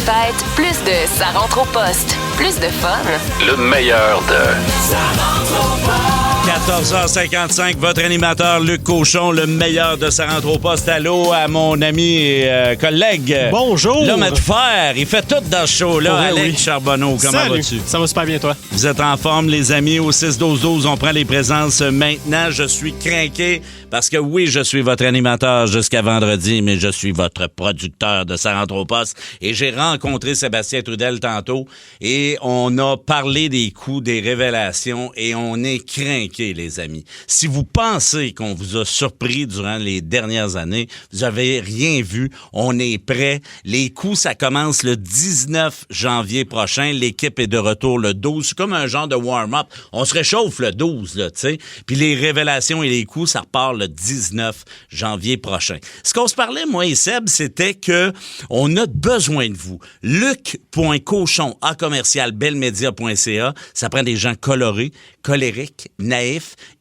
fêtes, plus de Ça rentre au poste, plus de fun. Le meilleur de Ça rentre au poste. 14h55, votre animateur Luc Cochon, le meilleur de Ça rentre au poste. Allô à mon ami et collègue. Bonjour. L'homme à tout faire. Il fait tout dans ce show-là. Ouais, Alex oui. Charbonneau, comment Salut. vas-tu? Ça va super bien, toi? Vous êtes en forme, les amis. Au 6-12-12, on prend les présences maintenant. Je suis craqué parce que oui, je suis votre animateur jusqu'à vendredi, mais je suis votre producteur de Ça rentre au poste. Et j'ai rencontré Sébastien Trudel tantôt et on a parlé des coups, des révélations et on est craqué, les amis. Si vous pensez qu'on vous a surpris durant les dernières années, vous avez rien vu. On est prêt. Les coups, ça commence le 19 janvier prochain. L'équipe est de retour le 12. C'est comme un genre de warm-up. On se réchauffe le 12, là, tu sais. Puis les révélations et les coups, ça repart le 19 janvier prochain. Ce qu'on se parlait, moi et Seb, c'était que on a besoin de vous. luc.cochon@belmedia.ca. Ça prend des gens colorés, colériques, naïfs.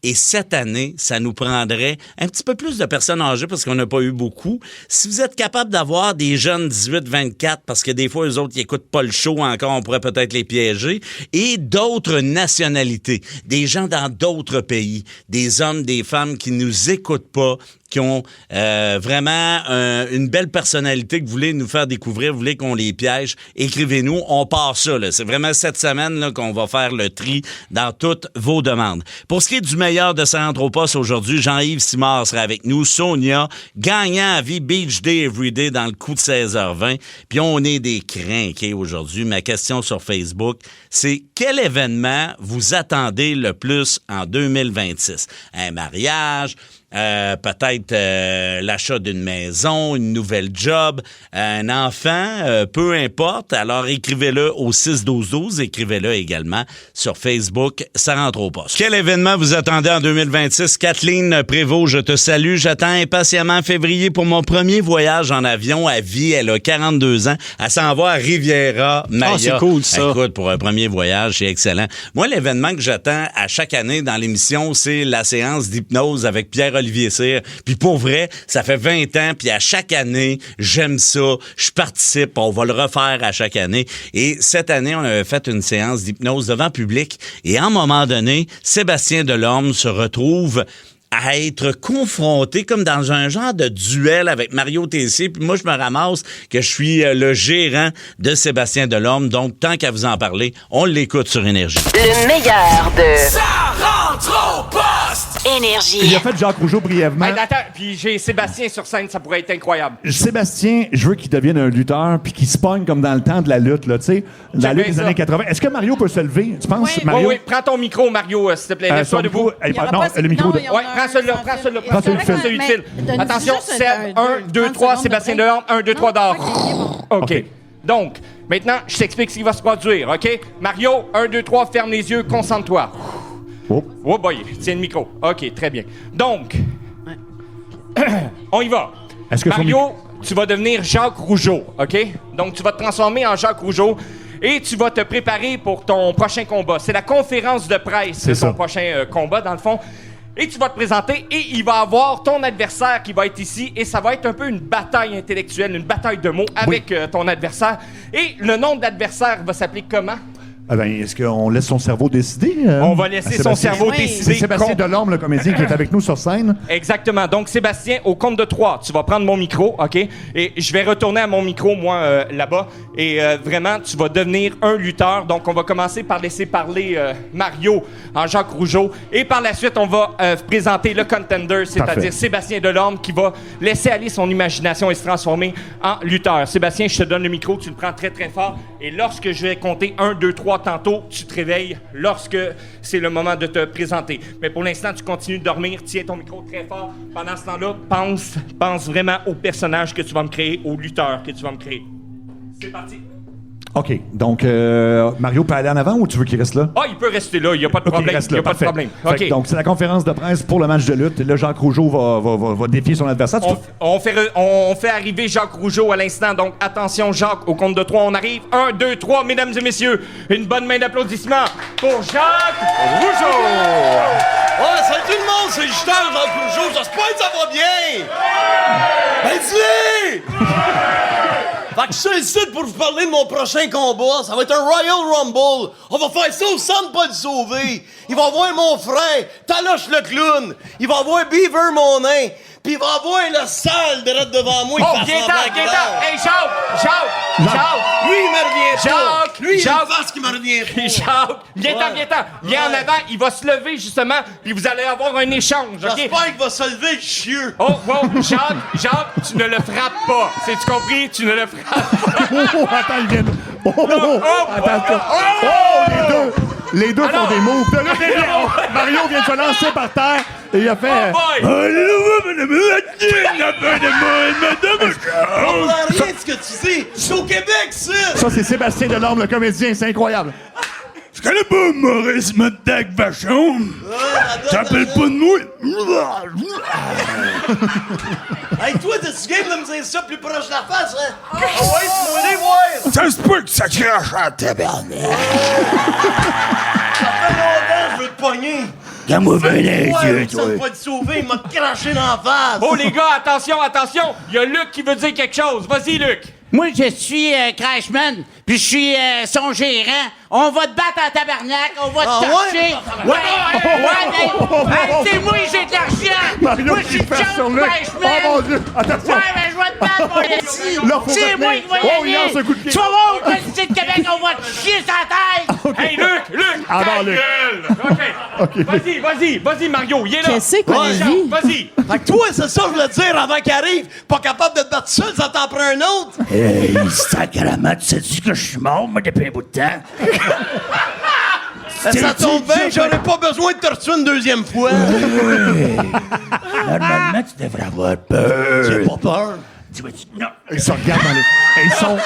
Et cette année, ça nous prendrait un petit peu plus de personnes âgées parce qu'on n'a pas eu beaucoup. Si vous êtes capable d'avoir des jeunes 18-24, parce que des fois, eux autres, ils écoutent pas le show encore, on pourrait peut-être les piéger, et d'autres nationalités, des gens dans d'autres pays, des hommes, des femmes qui nous écoutent pas, qui ont vraiment une belle personnalité que vous voulez nous faire découvrir, vous voulez qu'on les piège, écrivez-nous, on part ça. Là. C'est vraiment cette semaine là, qu'on va faire le tri dans toutes vos demandes. Pour ce qui est du meilleur de Ça rentre au poste aujourd'hui, Jean-Yves Simard sera avec nous, Sonia, gagnant à vie Beach Day Everyday dans le coup de 16h20. Puis on est des crinqués aujourd'hui. Ma question sur Facebook, c'est quel événement vous attendez le plus en 2026? Un mariage, peut-être l'achat d'une maison, une nouvelle job, un enfant, peu importe. Alors, écrivez-le au 6-12-12. Écrivez-le également sur Facebook. Ça rentre au poste. Quel événement vous attendez en 2026? Kathleen Prévost, je te salue. J'attends impatiemment février pour mon premier voyage en avion à vie. Elle a 42 ans. Elle s'en va à Riviera-Maya. Ah, c'est cool, ça. Écoute, pour un premier voyage, c'est excellent. Moi, l'événement que j'attends à chaque année dans l'émission, c'est la séance d'hypnose avec Pierre-Olivier Cyr. Puis pour vrai, ça fait 20 ans, puis à chaque année, j'aime ça, je participe, on va le refaire à chaque année. Et cette année, on avait fait une séance d'hypnose devant public. Et à un moment donné, Sébastien Delorme se retrouve à être confronté comme dans un genre de duel avec Mario Tessier. Puis moi, je me ramasse que je suis le gérant de Sébastien Delorme. Donc, tant qu'à vous en parler, on l'écoute sur Énergie. Le meilleur de Ça rentre au poste. Énergie. Il a fait Jacques Rougeau brièvement. Hey, attends, puis j'ai Sébastien sur scène, ça pourrait être incroyable. Sébastien, je veux qu'il devienne un lutteur puis qu'il se pogne comme dans le temps de la lutte, là, tu sais, la J'aime lutte bien des ça. années 80. Est-ce que Mario peut se lever? Tu penses, Oui. Mario? Oui, prends ton micro, Mario, s'il te plaît. Lève-toi son debout. micro- Il y aura non, pas- le micro non, de... il y aura Ouais, prends celui-là, prends celui-là. Prends celui C'est de correct, utile. mais donne-nous Attention, juste Seb, 1, 2, 30 3, secondes Sébastien de break. Delorme, 1, 2, 3, Non, dehors. ok, bon. OK. Donc, maintenant, je t'explique ce qui va se produire, OK? Mario, 1, 2, 3, ferme les yeux, concentre-toi. Oh. Oh boy, tiens le micro. OK, très bien. Donc, on y va. Est-ce que son Mario, tu vas devenir Jacques Rougeau, OK? Donc, tu vas te transformer en Jacques Rougeau et tu vas te préparer pour ton prochain combat. C'est la conférence de presse de C'est ton ça. prochain combat, dans le fond. Et tu vas te présenter et il va avoir ton adversaire qui va être ici et ça va être un peu une bataille intellectuelle, une bataille de mots avec ton adversaire. Et le nom de l'adversaire va s'appeler comment? Ah ben, est-ce qu'on laisse son cerveau décider? On va à laisser Sébastien? son cerveau Oui. décider. C'est Sébastien Delorme, le comédien, qui est avec nous sur scène. Exactement. Donc, Sébastien, au compte de 3, tu vas prendre mon micro, OK? Et je vais retourner à mon micro, moi, là-bas. Et vraiment, tu vas devenir un lutteur. Donc, on va commencer par laisser parler Mario en Jacques Rougeau. Et par la suite, on va présenter le contender, c'est-à-dire Parfait. Sébastien Delorme, qui va laisser aller son imagination et se transformer en lutteur. Sébastien, je te donne le micro, tu le prends très, très fort. Et lorsque je vais compter 1, 2, 3 tantôt, tu te réveilles lorsque c'est le moment de te présenter. Mais pour l'instant, tu continues de dormir, tiens ton micro très fort. Pendant ce temps-là, pense vraiment au personnage que tu vas me créer, au lutteur que tu vas me créer. C'est parti. OK. Donc, Mario peut aller en avant ou tu veux qu'il reste là? Ah, il peut rester là, il n'y a pas de OK, problème. reste Il n'y là. a pas de Parfait. problème. Fait que OK. donc, c'est la conférence de presse pour le match de lutte. Et là, Jacques Rougeau va défier son adversaire. On fait arriver Jacques Rougeau à l'instant. Donc, attention, Jacques, au compte de 3, on arrive. 1, 2, 3, mesdames et messieurs. Une bonne main d'applaudissements pour Jacques Rougeau. Ouais, salut tout le monde, c'est Justin Jacques Rougeau. J'espère que ça va bien. Ben, dis-le! Fait que je suis ici pour vous parler de mon prochain combat. Ça va être un Royal Rumble. On va faire ça au centre Paul Sauvé. Il va voir mon frère, Taloche le clown. Il va voir Beaver mon nain. Puis il va avoir le sale direct devant moi. Oh, Gaétan! Hey, Jacques! Lui, il me revient pas. Jacques! Lui, il a Jacques! une face qui me revient pas. Jacques! Gaétan! Viens en avant, il va se lever, justement, puis vous allez avoir un échange, OK? J'espère qu'il va se lever, le chieux. Oh, Jacques, tu ne le frappes pas. C'est-tu compris? Tu ne le frappes pas. Attends, ils viennent. Attention. Les deux font des moves. De là, Mario vient de se lancer par terre et il a fait... Boy! On n'a rien de ce que tu dis. Je suis au Québec, ça. Ça, c'est Sébastien Delorme, le comédien. C'est incroyable. Je connais pas Maurice Mottac Vachon. T'appelles pas de moi. Hey, toi, t'es-tu game de me dire ça plus proche de la face, hein? Ah ouais, tu m'as allé voir. Ça se peut que ça crache à tabarnak. Ça fait longtemps que je veux te pogner. Donne-moi bien les Ouais, yeux, ça toi. me pas te sauver, il m'a craché dans la face. Oh, les gars, attention! Il y a Luc qui veut dire quelque chose. Vas-y, Luc! Moi, je suis Crashman, puis je suis son gérant. On va te battre en tabarnak, on va te torcher. C'est moi, j'ai de l'argent. Mario Moi, je qui suis fait sur John Luc. Crashman. Oh, mon Dieu. Attention. Ouais, mais je vais te battre, mon esti. Là, faut C'est retenir. moi qui vais Oh, il gagner. lance un coup de pied. Tu vas voir, au Université de Québec, on va te chier sa tête. Hey, Luc! Ah, ta non, Luc. gueule! OK. Vas-y, Mario, il est là. Qu'est-ce qu'on a dit? Vas-y. Fait que toi, c'est ça que je voulais te dire avant qu'il arrive. Pas capable de te battre seul, ça t'en prend un autre. Hey, sacrément, tu sais-tu que je suis mort, moi, depuis un bout de temps? Ça tombe bien, j'aurais pas besoin de te retuer une deuxième fois. Normalement, tu devrais avoir peur. J'ai pas peur. Tu vois-tu? Non. Ils se regardent dans les... Et ils sont...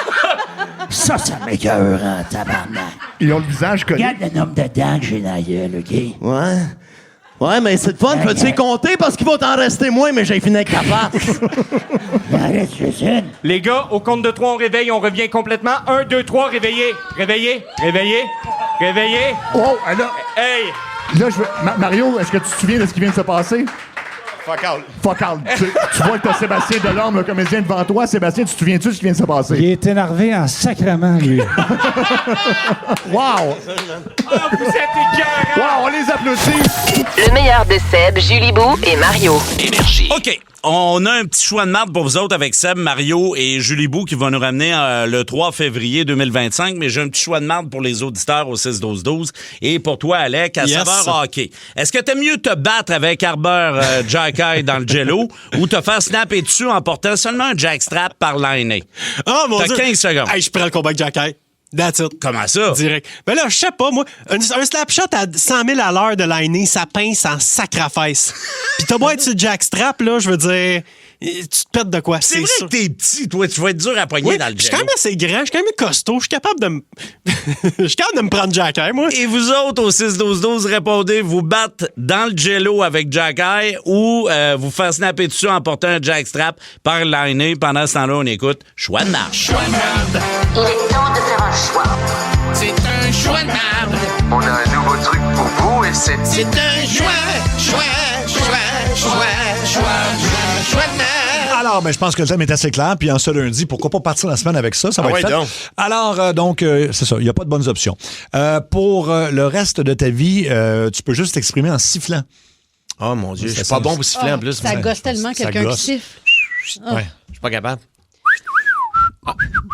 Ça m'écoeure en tabarnak. Ils ont le visage collé. Regarde le nombre de dents que j'ai dans la gueule, OK? Ouais. Ouais, mais c'est le fun. Peux-tu les compter parce qu'il va t'en rester moins, mais j'ai fini avec ta face. Arrête, juste une. Les gars, au compte de 3, on réveille, on revient complètement. 1, 2, 3, réveillez. Oh, là, Hey! là je veux... Mario, est-ce que tu te souviens de ce qui vient de se passer? Fuck out. Tu vois que t'as Sébastien Delorme, le comédien, devant toi. Sébastien, tu te souviens-tu de ce qui vient de se passer? Il est énervé en sacrement, lui. Wow! Ah, vous êtes écœurants! Wow, on les applaudit! Le meilleur de Seb, Julie Bou et Mario. Énergie. OK. On a un petit choix de marde pour vous autres avec Seb, Mario et Julie Bou qui vont nous ramener le 3 février 2025. Mais j'ai un petit choix de marde pour les auditeurs au 6-12-12. Et pour toi, Alec, à saveur hockey. Est-ce que t'aimes mieux te battre avec Arbor Jack-Eye dans le jello ou te faire snapper dessus en portant seulement un jackstrap par l'aîné? Oh mon T'as Dieu! 15 secondes. Hey, je prends le combat avec Jack-Eye. That's it. Comment ça? Direct. Ben là, je sais pas, moi, un slap shot à 100 000 à l'heure de l'aîné, ça pince en sacre-à-fesse. Pis t'as beau être sur le jackstrap, là, je veux dire, tu te perds de quoi? C'est vrai sûr. que t'es petit, toi. Tu vas être dur à poigner Oui, dans le je suis jello. quand même assez grand, je suis quand même costaud, je suis capable de me... Je suis capable de me prendre Jack-Eye, moi. Et vous autres, au 6-12-12, répondez, vous battre dans le jello avec Jack-Eye ou vous faire snapper dessus en portant un jackstrap par l'aîné. Pendant ce temps-là, on écoute Choix de marche. Il est temps de faire un choix. C'est un choix de merde. On a un nouveau truc pour vous et c'est... C'est un choix de merde. Alors, je pense que le thème est assez clair. Puis en ce lundi, pourquoi pas partir la semaine avec ça? Ça va être fait. donc. Alors, c'est ça. Il n'y a pas de bonnes options. Pour le reste de ta vie, tu peux juste t'exprimer en sifflant. Oh mon Dieu, je suis Ça pas bon pour siffler en plus. Ça gosse tellement ça quelqu'un qui gosse. siffle. Ouais. Je suis pas capable.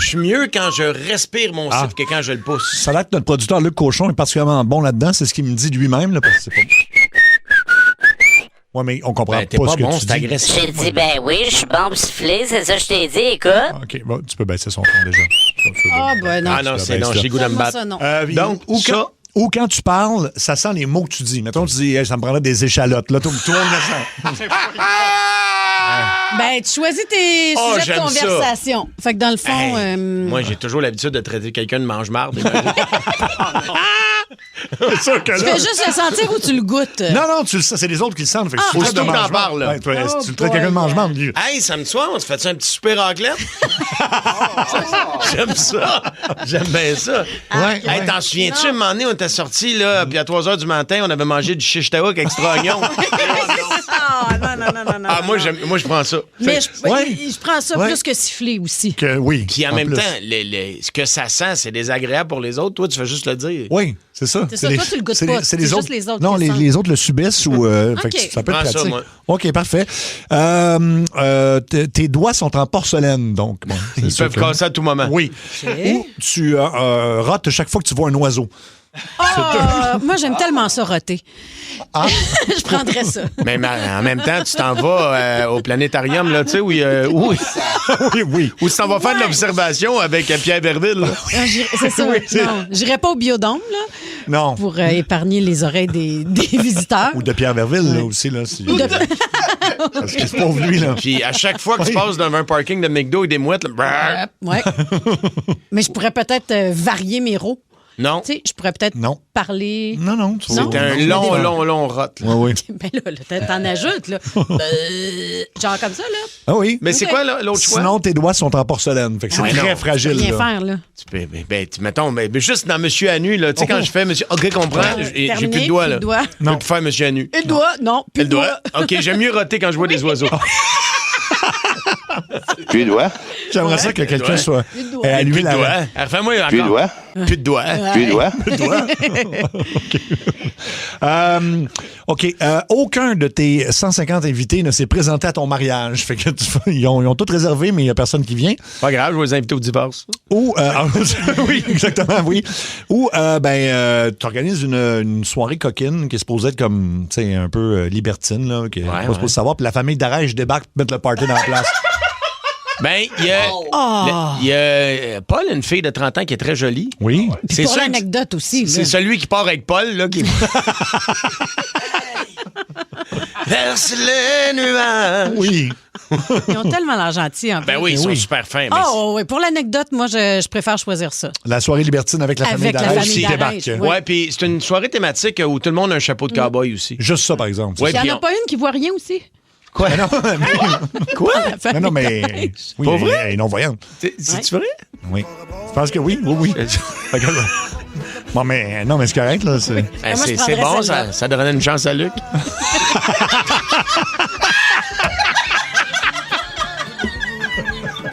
Je suis mieux quand je respire mon siffle que quand je le pousse. Ça a l'air que notre producteur Luc Cochon est particulièrement bon là-dedans. C'est ce qu'il me dit lui-même. Là, parce que c'est pas... Ouais, mais on comprend T'es pas pas ce que bon, tu c'est dis. agressif. J'ai dit, ben oui, je suis bon pour siffler, c'est ça que je t'ai dit, écoute. OK, bon, tu peux baisser son ton déjà. Ah, ben non. Ah non, c'est non, j'ai goût de me Donne-moi battre. ça, non. Donc, ça... Ou quand tu parles, ça sent les mots que tu dis. Mettons, tu dis, hey, ça me prendrait des échalotes. Là, tout le monde le sent. Ben, tu choisis tes Oh, sujets de j'aime ça. conversation. Fait que dans le fond... Moi, j'ai toujours l'habitude de traiter quelqu'un de mange-marde. C'est sûr que tu fais juste le sentir ou tu le goûtes? Non, tu le sens. C'est les autres qui le sentent. Fait que si tu Aussitôt traites de que t'en mange-marde, parles, là. ouais, toi, Oh si tu le traites quelqu'un de boy. mange-marde, lui. Hey, samedi soir, on se fait un petit souper raclette? J'aime ça. J'aime bien ça. Ouais, Hey, t'en souviens-tu, un moment donné, on était sortis, là, puis à 3 h du matin, on avait mangé du shish taouk extra oignon. Ah, non. non. Ah, moi, je prends ça. Mais je prends ça Ouais. plus que siffler aussi. Oui. Puis en même plus. temps, ce que ça sent, c'est désagréable pour les autres. Toi, tu fais juste le dire. Oui, c'est ça. C'est ça, toi, tu le goûtes pas. C'est juste les autres Non, qui le les autres le subissent ou. Fait que OK. ça peut être Prends ça, pratique. moi. OK, parfait. Tes doigts sont en porcelaine, donc. Bon, c'est Ils sûr peuvent que- casser à tout moment. Oui. Ou tu rotes chaque fois que tu vois un oiseau. Moi, j'aime tellement ça roter. Ah. Je prendrais ça. Mais en même temps, tu t'en vas au planétarium, là, tu sais, où tu t'en vas faire de l'observation avec Pierre Verville. là. C'est ça. Non, j'irais pas au biodôme, là, Non. pour épargner les oreilles des visiteurs. Ou de Pierre Verville, là, aussi. Là, parce que c'est pauvre lui, là. Puis à chaque fois que tu passes devant un parking de McDo avec des mouettes, là, brrr, Ouais. Mais je pourrais peut-être varier mes rots. non. Tu sais, je pourrais peut-être Non. parler. Non. C'est un long rot. là. Oui. Ben là, t'en ajoutes, là. Genre comme ça, là. Ah oui. Mais c'est quoi l'autre choix? Sinon, tes doigts sont en porcelaine. Fait que c'est Ouais, très non. fragile. Rien là. faire, là. Mettons, juste dans Monsieur à nu, là, tu sais, quand je fais Monsieur OK, comprends, j'ai Terminé, plus de doigts, plus là. de doigts. Je peux plus faire Monsieur à nu. Une doigt, non. Plus Le de doigt. doigt. OK, j'aime mieux roter quand je vois des oiseaux. Plus de doigts. J'aimerais ça que quelqu'un soit Plus de doigts. ait allumé Plus de la doigts. Refais-moi encore. Plus de doigts. Plus de doigts. Plus de doigts. OK. Aucun de tes 150 invités ne s'est présenté à ton mariage. Fait que ils ont tout réservé, mais il n'y a personne qui vient. Pas grave, je vais les inviter au divorce. Ou, oui, exactement, oui. Ou, tu organises une soirée coquine qui est supposée être comme, tu sais, un peu libertine, là, qui est pas supposée savoir. Puis la famille d'Arèche débarque pour mettre le party dans la place. Ben, il y a Paul, une fille de 30 ans qui est très jolie. Oui. Puis pour l'anecdote aussi, C'est là. celui qui part avec Paul, là, qui... Verse les nuages. Oui. Ils ont tellement l'air gentils, en plus. Ben oui, ils sont super fins. Mais Oui. Pour l'anecdote, moi, je préfère choisir ça. La soirée libertine avec la famille Avec la d'Arèche famille qui d'Arèche, débarque. oui. Ouais, puis c'est une soirée thématique où tout le monde a un chapeau de cow-boy aussi. Juste ça, par exemple. Ouais, Il n'y puis en a pas une qui voit rien aussi? Quoi? Mais non, Quoi? mais mais. Oui, Pas vrai? Elle est non-voyante. C'est-tu vrai? Oui. Je pense que oui. Fait que, bon, mais non, mais c'est correct, là. Ben, moi, je c'est prendrais bon, celle-là. ça donnerait une chance à Luc.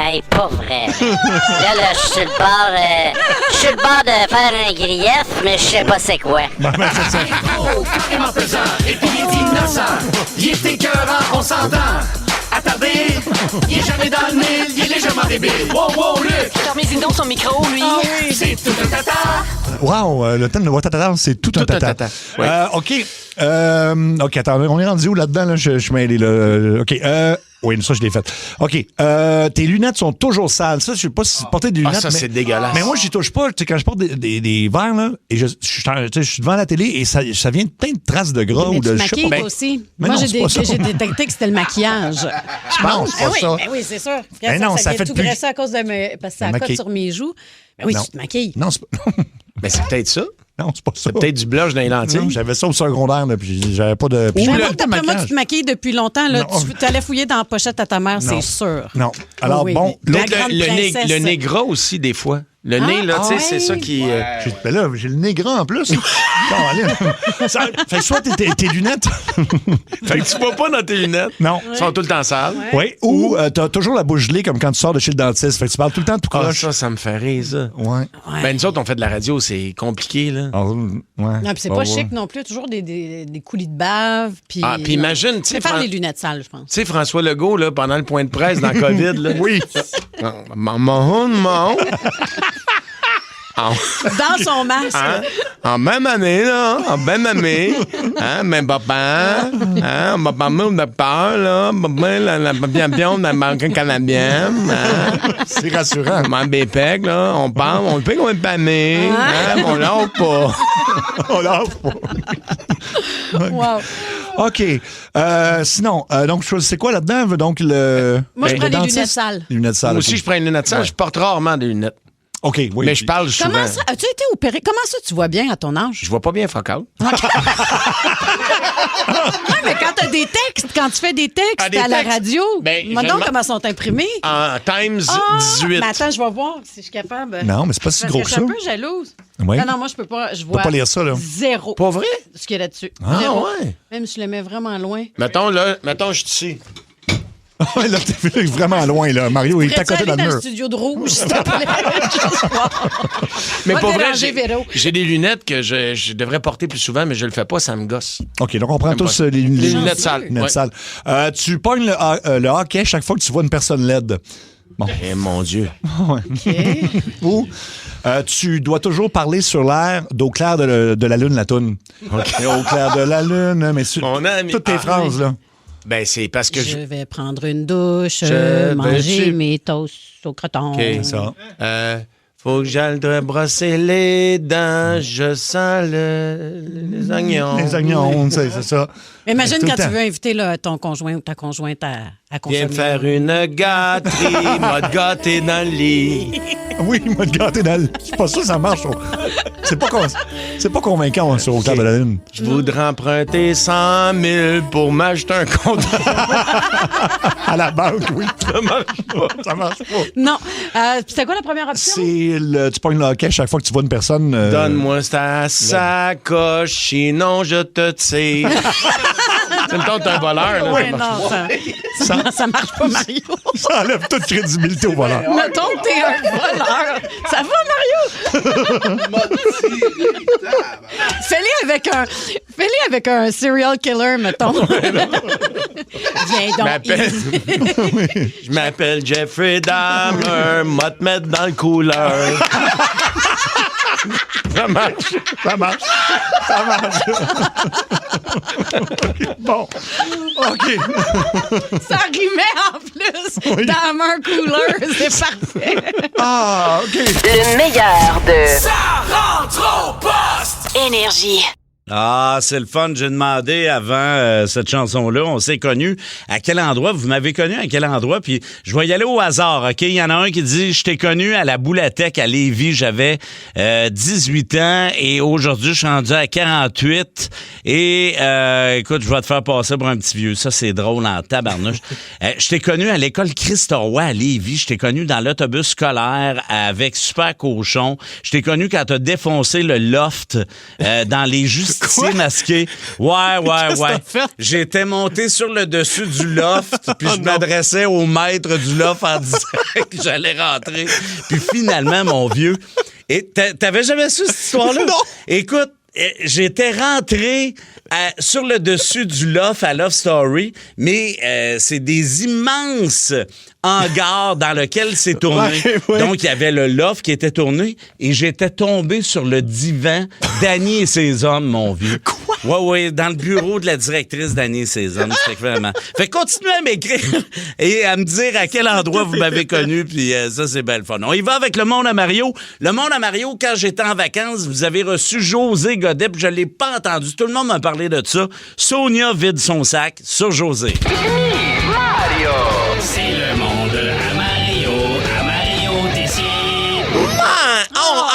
Hey, pas vrai. Là, je suis sur le bord de faire un grief, mais je sais pas c'est quoi. Vraiment pesant, et puis il est innocent. Il est écœurant, on s'entend. Attardé, il est jamais dans le mille, il est légèrement débile. Wow, Luc! Fermez-y donc son micro, lui. C'est tout un tata. Wow, le thème de Watatata, c'est tout un tata. Ouais. OK. OK, attends, on est rendu où là-dedans? Là? Je suis mêlé. Là. OK. Oui, ça, je l'ai fait. OK. Tes lunettes sont toujours sales. Ça, je sais pas si porter des lunettes. ça, c'est dégueulasse. Mais moi, j'y touche pas. Tu sais, quand je porte des verres, là, et je suis devant la télé et ça vient de plein de traces de gras Mais ou de. tu je sais maquilles pas. toi aussi. mais Moi, non, c'est pas ça. j'ai détecté que c'était le maquillage. Je pense pas ça. Oui, c'est sûr. Mais non, ça vient fait tout plus- graisser à cause de parce que ça cote sur mes joues. Ben oui, Non. tu te maquilles. Non, c'est pas. Ben, c'est peut-être ça. Non, c'est pas ça. C'est peut-être du blush dans les lentilles. Non, j'avais ça au secondaire, là, puis j'avais pas de. puis Mais j'avais moi, pas de d'après moi, maquillage. tu te maquilles depuis longtemps. Là, Non. tu allais fouiller dans la pochette à ta mère, Non. c'est sûr. Non. Alors, Oui, bon, oui. La l'autre- grande princesse. Le nez gras aussi, des fois. Le nez, là, tu sais, ouais. c'est ça qui... Ben là, j'ai le nez grand en plus. Fait que soit tes lunettes. Fait que tu vois pas dans tes lunettes. Non. Ils sont tout le temps sales. Oui. Ou t'as toujours la bouche gelée comme quand tu sors de chez le dentiste. Fait que tu parles tout le temps tout Ah, croche. ça me fait rire, ça. Ouais. Ben, nous autres, on fait de la radio, c'est compliqué, là. Alors, ouais. Non, puis c'est Bon, pas ouais. chic non plus. Toujours des coulis de bave. Puis Puis imagine, tu sais... Je préfère les lunettes sales, je pense. Tu sais, François Legault, là, pendant le point de presse dans COVID, là. Oui. Mon. Dans son masque. Hein? En même année, là. En même année. Hein? Même papa. Hein? On m'a pas mis de peur, là. La pion de la banque canadienne. Hein? C'est rassurant. En BPEC, là. On parle, on le fait comme une pannée. Hein? On lave pas. On lave pas. Wow. OK. Sinon, donc, c'est quoi là-dedans? Donc, le. Moi, je le prends les dentiste? lunettes sales. Les lunettes sales. Moi aussi, OK. je prends une lunette sale. Je porte rarement des lunettes. OK, oui. Mais je parle souvent. Comment ça? As-tu été opéré? Comment ça, tu vois bien à ton âge? Je vois pas bien focal. Non, mais quand t'as des textes, quand tu fais des textes à la radio, donc comment sont imprimés? En Times 18. Mais attends, je vais voir si je suis capable. Non, mais c'est pas si gros que ça. Je suis un peu jalouse. Oui. Non, moi, je peux pas. Je vois pas lire ça, là. Zéro. Pas vrai? Ce qu'il y a là-dessus. Ah, Zéro. ouais. Même si je le mets vraiment loin. Mettons, je suis ici. Là, t'es vraiment loin, là. Mario, il est à côté dans le mur. Le studio de rouge, s'il te plaît. Mais Va pour vrai, déranger Véro. j'ai des lunettes que je devrais porter plus souvent, mais je le fais pas, ça me gosse. OK, donc on prend tous les lunettes sales. Lunettes sales. Tu pognes le hockey chaque fois que tu vois une personne laide. Bon. Eh, mon Dieu. Ouais. Ou tu dois toujours parler sur l'air d'Au clair de la lune, la toune. OK. Au clair de la lune, mais toutes tes phrases, là. Ben, c'est parce que je vais prendre une douche, Je manger vais- mes toasts au croton. OK. Ça. Faut que j'aille te brosser les dents, je sens les oignons. Les oignons, c'est ça. Imagine Tout le quand tu temps. veux inviter là, ton conjoint ou ta conjointe à consommer. Viens me faire une gâterie, m'a gâté dans le lit. Oui, m'a gâté dans le... C'est pas ça, ça marche. C'est pas convaincant, sur Au clair de la lune. Je voudrais emprunter 100 000 pour m'acheter un compte. À la banque, oui. Ça marche pas. Ça marche pas. Non. C'était quoi la première option? C'est tu pognes le hockey chaque fois que tu vois une personne. Donne-moi ta sacoche, sinon je te tire. C'est me tente un voleur, là. Ouais, non, ça marche pas, Mario. Ça enlève toute crédibilité au voleur. Mettons que t'es un voleur. Ça va, Mario? Fais-les avec un serial killer, mettons. Viens donc. Je m'appelle Jeffrey Dahmer, m'a te mettre dans le couleur. Ça marche. Ça marche. Ça marche. Bon. OK. Ça rimait en plus. Oui. Dans un cooler, c'est parfait. Ah, OK. Le meilleur de Ça rentre au poste! Énergie. Ah, c'est le fun. J'ai demandé avant cette chanson-là, on s'est connus. À quel endroit? Vous m'avez connu à quel endroit? Puis je vais y aller au hasard, OK? Il y en a un qui dit, je t'ai connu à la Boulathèque à Lévis. J'avais 18 ans et aujourd'hui, je suis rendu à 48. Et écoute, je vais te faire passer pour un petit vieux. Ça, c'est drôle en tabarnouche. Je t'ai connu à l'école Christ-Roy à Lévis. Je t'ai connu dans l'autobus scolaire avec Super Cochon. Je t'ai connu quand t'as défoncé le loft dans les justiciers masqués. Ouais. J'étais monté sur le dessus du loft, puis je m'adressais au maître du loft en disant que j'allais rentrer. Puis finalement, mon vieux... Et t'avais jamais su cette histoire-là? Non! Écoute, j'étais rentré sur le dessus du loft à Love Story, mais c'est des immenses hangars dans lesquels c'est tourné. Ouais. Donc, il y avait le loft qui était tourné et j'étais tombé sur le divan d'Annie et ses hommes, mon vieux. Quoi? Ouais, dans le bureau de la directrice d'Annie et ses hommes. Fait que vraiment. Fait que continuez à m'écrire et à me dire à quel endroit vous m'avez connu, puis ça, c'est belle fun. On y va avec le monde à Mario. Le monde à Mario, quand j'étais en vacances, vous avez reçu José Godet, puis je l'ai pas entendu. Tout le monde m'a parlé de ça. Sonia vide son sac sur José. Mario! C'est le monde à Mario Tessier.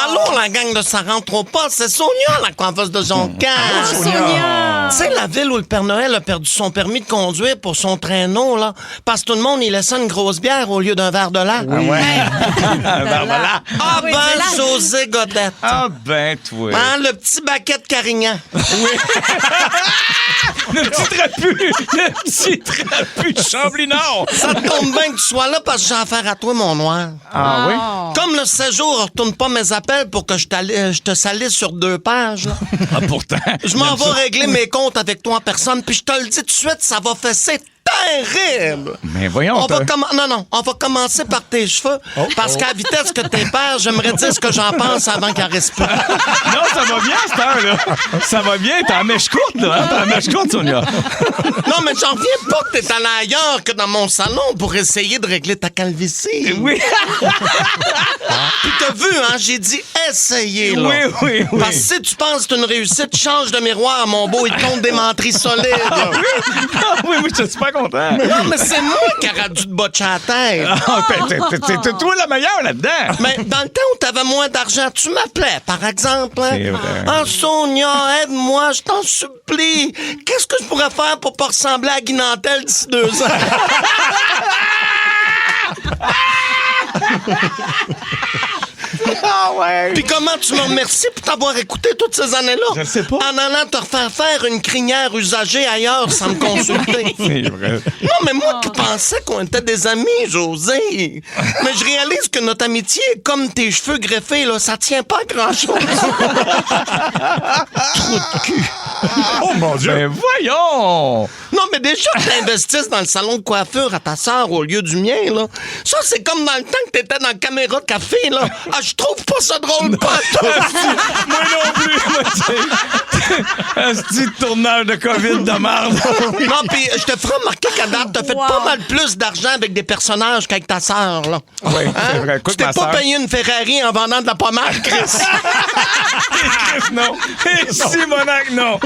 Allô, la gang de Ça rentre au poste, c'est Sonia, la coiffeuse de Jonquière. Sonia! Tu sais, la ville où le Père Noël a perdu son permis de conduire pour son traîneau, là, parce que tout le monde, il laissait une grosse bière au lieu d'un verre de lait. Voilà. Ah oui, ben, c'est là. José Godette. Ah ben, toi. Hein, le petit baquet de Carignan. Le petit trapu de Chambly-Nord. Ça te tombe bien que tu sois là parce que j'ai affaire à toi, mon noir. Ah oui? Comme le séjour retourne pas mes appels pour que je te salisse sur 2 pages, là. Ah, pourtant. Je m'en vais régler mes comptes avec toi en personne, puis je te le dis tout de suite, ça va fesser terrible. Mais voyons, On va commencer par tes cheveux, parce qu'à la vitesse que t'es père, j'aimerais dire ce que j'en pense avant qu'elle respire. Non, ça va bien, cette heure-là. Ça va bien, t'as la mèche courte, là. Hein? T'as la mèche courte, Sonia. Non, mais j'en reviens pas que t'es allé ailleurs que dans mon salon pour essayer de régler ta calvitie. Oui. Puis t'as vu, hein, j'ai dit essayer, là. Oui. Parce que si tu penses que c'est une réussite, change de miroir, mon beau, il te compte des menteries solides. Oui, je suis super content. content. Non, mais c'est moi qui aurais dû te botcher la tête. C'est toi la meilleure là-dedans. Mais dans le temps où t'avais moins d'argent, tu m'appelais, par exemple. Hein? C'est vrai. Ah, Sonia, aide-moi, je t'en supplie. Qu'est-ce que je pourrais faire pour pas ressembler à Guy Nantel d'ici 2 ans? Ah ouais. Puis comment tu me remercies pour t'avoir écouté toutes ces années-là? Je sais pas. En allant te refaire faire une crinière usagée ailleurs sans me consulter. C'est vrai. Non, mais moi qui pensais qu'on était des amis, José. Mais je réalise que notre amitié est comme tes cheveux greffés, là. Ça tient pas à grand-chose. Trou de cul. Oh mon Dieu. Ben voyons. Non, mais déjà que t'investisses dans le salon de coiffure à ta sœur au lieu du mien, là. Ça, c'est comme dans le temps que t'étais dans la caméra de café, là. Ah, je trouve pas ça drôle, pas toi. Moi non plus, un petit tournage de COVID de merde. Non, pis je te ferai remarquer qu'à date, t'as fait pas mal plus d'argent avec des personnages qu'avec ta sœur, là. Oui, c'est vrai. Tu t'es pas payé une Ferrari en vendant de la pommade, Chris. Non. Simonac, non.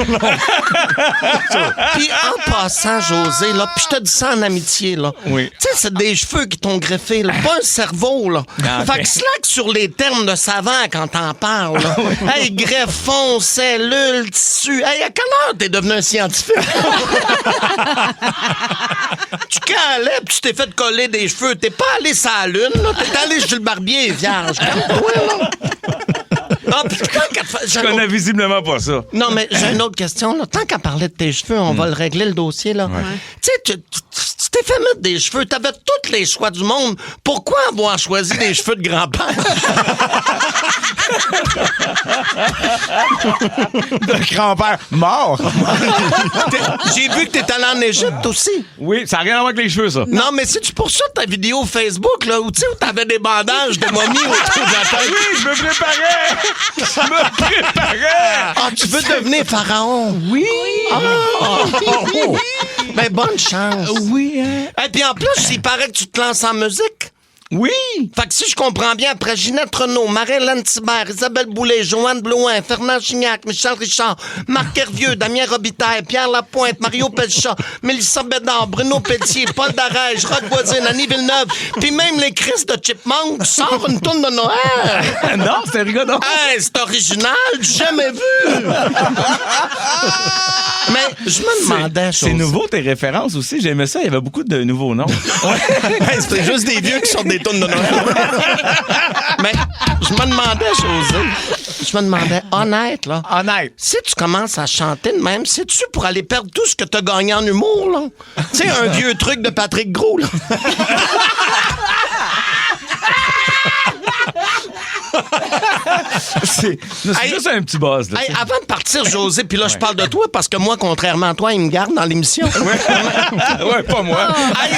Puis en passant, José, là, puis je te dis ça en amitié, là. Oui. Tu sais, c'est des cheveux qui t'ont greffé, là, pas un cerveau, là. Ah, Fait que slack sur les termes de savant quand t'en parles, là. Hey, greffon, cellule, tissu. Hey, à quelle heure t'es devenu un scientifique? Tu calais, puis tu t'es fait coller des cheveux. T'es pas allé sur la lune, là. T'es allé chez le barbier vierge. Non, puis je connais visiblement pas ça. Non, mais j'ai une autre question. Là. Tant qu'à parler de tes cheveux, on va le régler, le dossier. Là. Ouais. Tu sais, tu t'es fait mettre des cheveux. T'avais tous les choix du monde. Pourquoi avoir choisi des cheveux de grand-père? De grand-père mort. J'ai vu que t'es allé en Égypte aussi. Oui, ça n'a rien à voir avec les cheveux, ça. Non, mais c'est-tu pour ça ta vidéo Facebook, là, où tu sais, où t'avais des bandages de momie autour de la tête? Oui, je me préparais. Ah, tu veux devenir pharaon? Oui. Ben, bonne chance. Oui, hein. Et puis en plus, il paraît que tu te lances en musique. Oui. Fait que si je comprends bien, après Ginette Renault, Marie-Hélène Thibert, Isabelle Boulay, Joanne Blouin, Fernand Gignac, Michel Richard, Marc Hervieux, Damien Robitaille, Pierre Lapointe, Mario Pelchat, Mélissa Bédard, Bruno Pelletier, Paul Darège, Roch Voisine, Annie Villeneuve, puis même les Chris de Chipmunk sortent une tourne de Noël. Non, c'est rigolo. Hey, c'est original, jamais vu. Mais je me demandais... C'est nouveau, tes références aussi. J'aimais ça, il y avait beaucoup de nouveaux noms. Hey, c'était juste des vieux qui sortent des tonnes de Noël. Mais je me demandais, José, honnête, là. Honnête. Si tu commences à chanter de même, c'est-tu pour aller perdre tout ce que t'as gagné en humour, là? Tu sais, un vieux truc de Patrick Gros, là. C'est juste un petit buzz. Là, avant de partir, José, puis là, je parle de toi parce que moi, contrairement à toi, il me garde dans l'émission. Ouais, pas moi. Hey,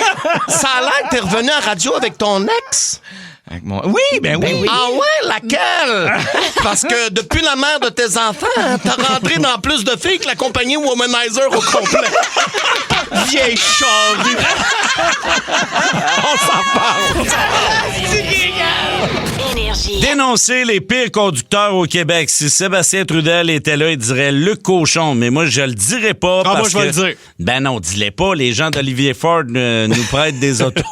ça a l'air que t'es revenu à radio avec ton ex. Avec mon... Oui, ben oui. Ah ouais, laquelle? Parce que depuis la mère de tes enfants, t'as rentré dans plus de filles que la compagnie Womanizer au complet. Vieille charrue. On s'en parle. Dénoncer les pires conducteurs au Québec. Si Sébastien Trudel était là, il dirait Luc Cochon. Mais moi, je le dirais pas. Ah, parce moi, je vais le dire. Ben non, dis-le pas. Les gens d'Olivier Ford nous prêtent des autos.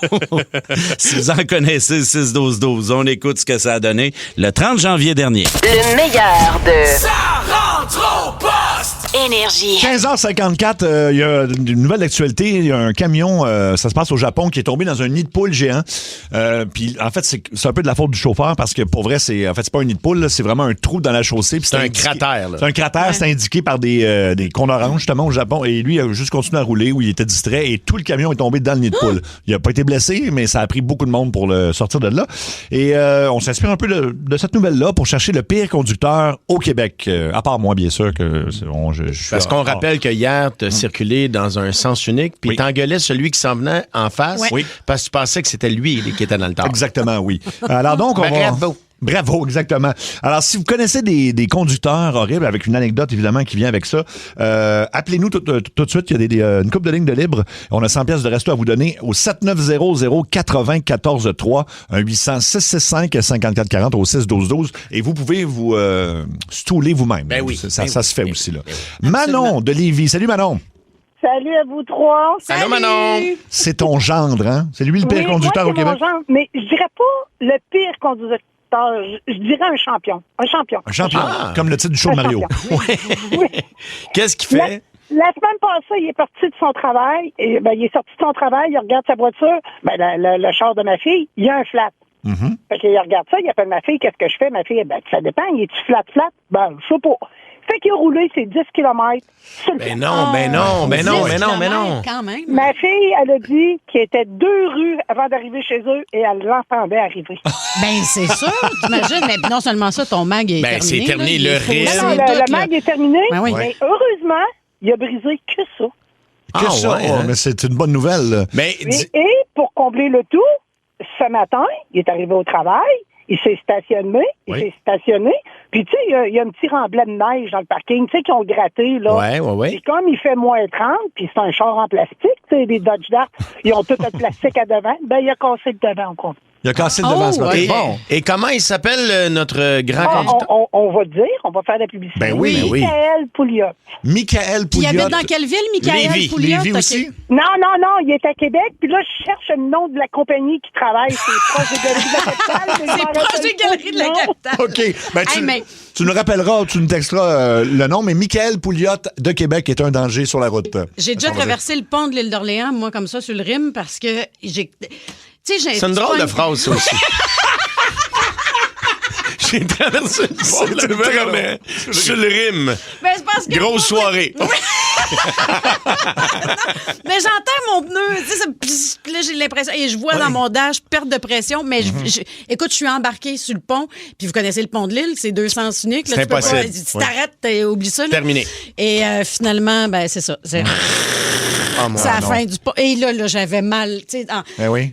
Si vous en connaissez, 6-12-12. On écoute ce que ça a donné le 30 janvier dernier. Le meilleur de... Ça rentre au poste! Énergie. 15h54, il y a une nouvelle actualité. Il y a un camion, ça se passe au Japon, qui est tombé dans un nid de poule géant. Puis en fait, c'est un peu de la faute du chauffeur parce que pour vrai, c'est pas un nid de poule, là, c'est vraiment un trou dans la chaussée. C'est un cratère. Là. C'est un cratère, c'est indiqué par des cônes oranges justement au Japon. Et lui, il a juste continué à rouler où il était distrait et tout le camion est tombé dans le nid de poule. Il a pas été blessé, mais ça a pris beaucoup de monde pour le sortir de là. Et on s'inspire un peu de cette nouvelle-là pour chercher le pire conducteur au Québec. À part moi, bien sûr, que parce qu'on rappelle que hier, tu as circulé dans un sens unique, puis t'engueulais celui qui s'en venait en face, parce que tu pensais que c'était lui qui était dans le tort. Exactement, oui. Alors donc, on va... Bravo, exactement. Alors, si vous connaissez des conducteurs horribles, avec une anecdote, évidemment, qui vient avec ça, appelez-nous tout de suite. Il y a une couple de lignes de libre. On a 100 pièces de resto à vous donner au 7900-80-14-3, un 800-665-5440 au 6-12-12. Et vous pouvez vous stouler vous-même. Ben oui. Ça se fait aussi, là. Manon de Lévis. Salut, Manon. Salut à vous trois. Allô, Manon. C'est ton gendre, hein? C'est lui le pire conducteur au Québec? Mon gendre, mais je dirais pas le pire conducteur. Je dirais un champion. Un champion. Un champion, comme le titre du show de Mario. Oui. Qu'est-ce qu'il fait? La semaine passée, il est parti de son travail. Et, il est sorti de son travail, il regarde sa voiture. Le char de ma fille, il y a un flat. Fait qu'il regarde ça, il appelle ma fille, qu'est-ce que je fais? Ma fille, ça dépend, il est-tu flat? Ben, je sais pas. Fait qu'il a roulé ses 10 km sur le flat. Non. Quand même. Ma fille, elle a dit qu'il était 2 rues avant d'arriver chez eux et elle l'entendait arriver. Ben, c'est sûr, t'imagines. Mais non seulement ça, ton mag est terminé. C'est terminé, là, le rythme. Non, le mag est terminé, Ben oui. mais heureusement, il a brisé que ça. Que ça? hein? Mais c'est une bonne nouvelle. Là. Et pour combler le tout, ce matin, il est arrivé au travail, il s'est stationné, puis tu sais, il y a un petit remblai de neige dans le parking, tu sais, qu'ils ont gratté, là. Ouais. Puis comme il fait moins 30, puis c'est un char en plastique, tu sais, les Dodge Dart, ils ont tout le plastique à devant, ben il a cassé le devant, au compte. Il a cassé le devant ce matin. Bon. Et comment il s'appelle, notre grand conducteur? On va dire, on va faire la publicité. Ben oui. Michael Pouliot. Michael Pouliot. Il habite dans quelle ville, Michael Pouliot? Lévis aussi? Non, il est à Québec, puis là, je cherche le nom de la compagnie qui travaille, c'est proche des Galeries de la Capitale. C'est proche des Galeries de la Capitale. OK. Ben, tu nous rappelleras, tu nous texteras le nom, mais Michael Pouliot de Québec est un danger sur la route. J'ai déjà traversé le pont de l'île d'Orléans, moi, comme ça, sur le Rime, parce que j'ai... C'est une drôle de phrase, ça aussi. J'ai traversé le pont de l'Orléans sur le Rime. Ben, c'est parce que grosse soirée. Mais j'entends mon pneu, tu sais, là, j'ai l'impression, et je vois dans mon dash perte de pression, mais écoute, je suis embarquée sur le pont, puis vous connaissez le pont de l'île, c'est 2 sens uniques. Là, c'est impossible. Tu t'arrêtes, oublie ça. Là. Terminé. Et finalement, ben c'est ça. C'est la fin du pont. Et là, j'avais mal, tu sais,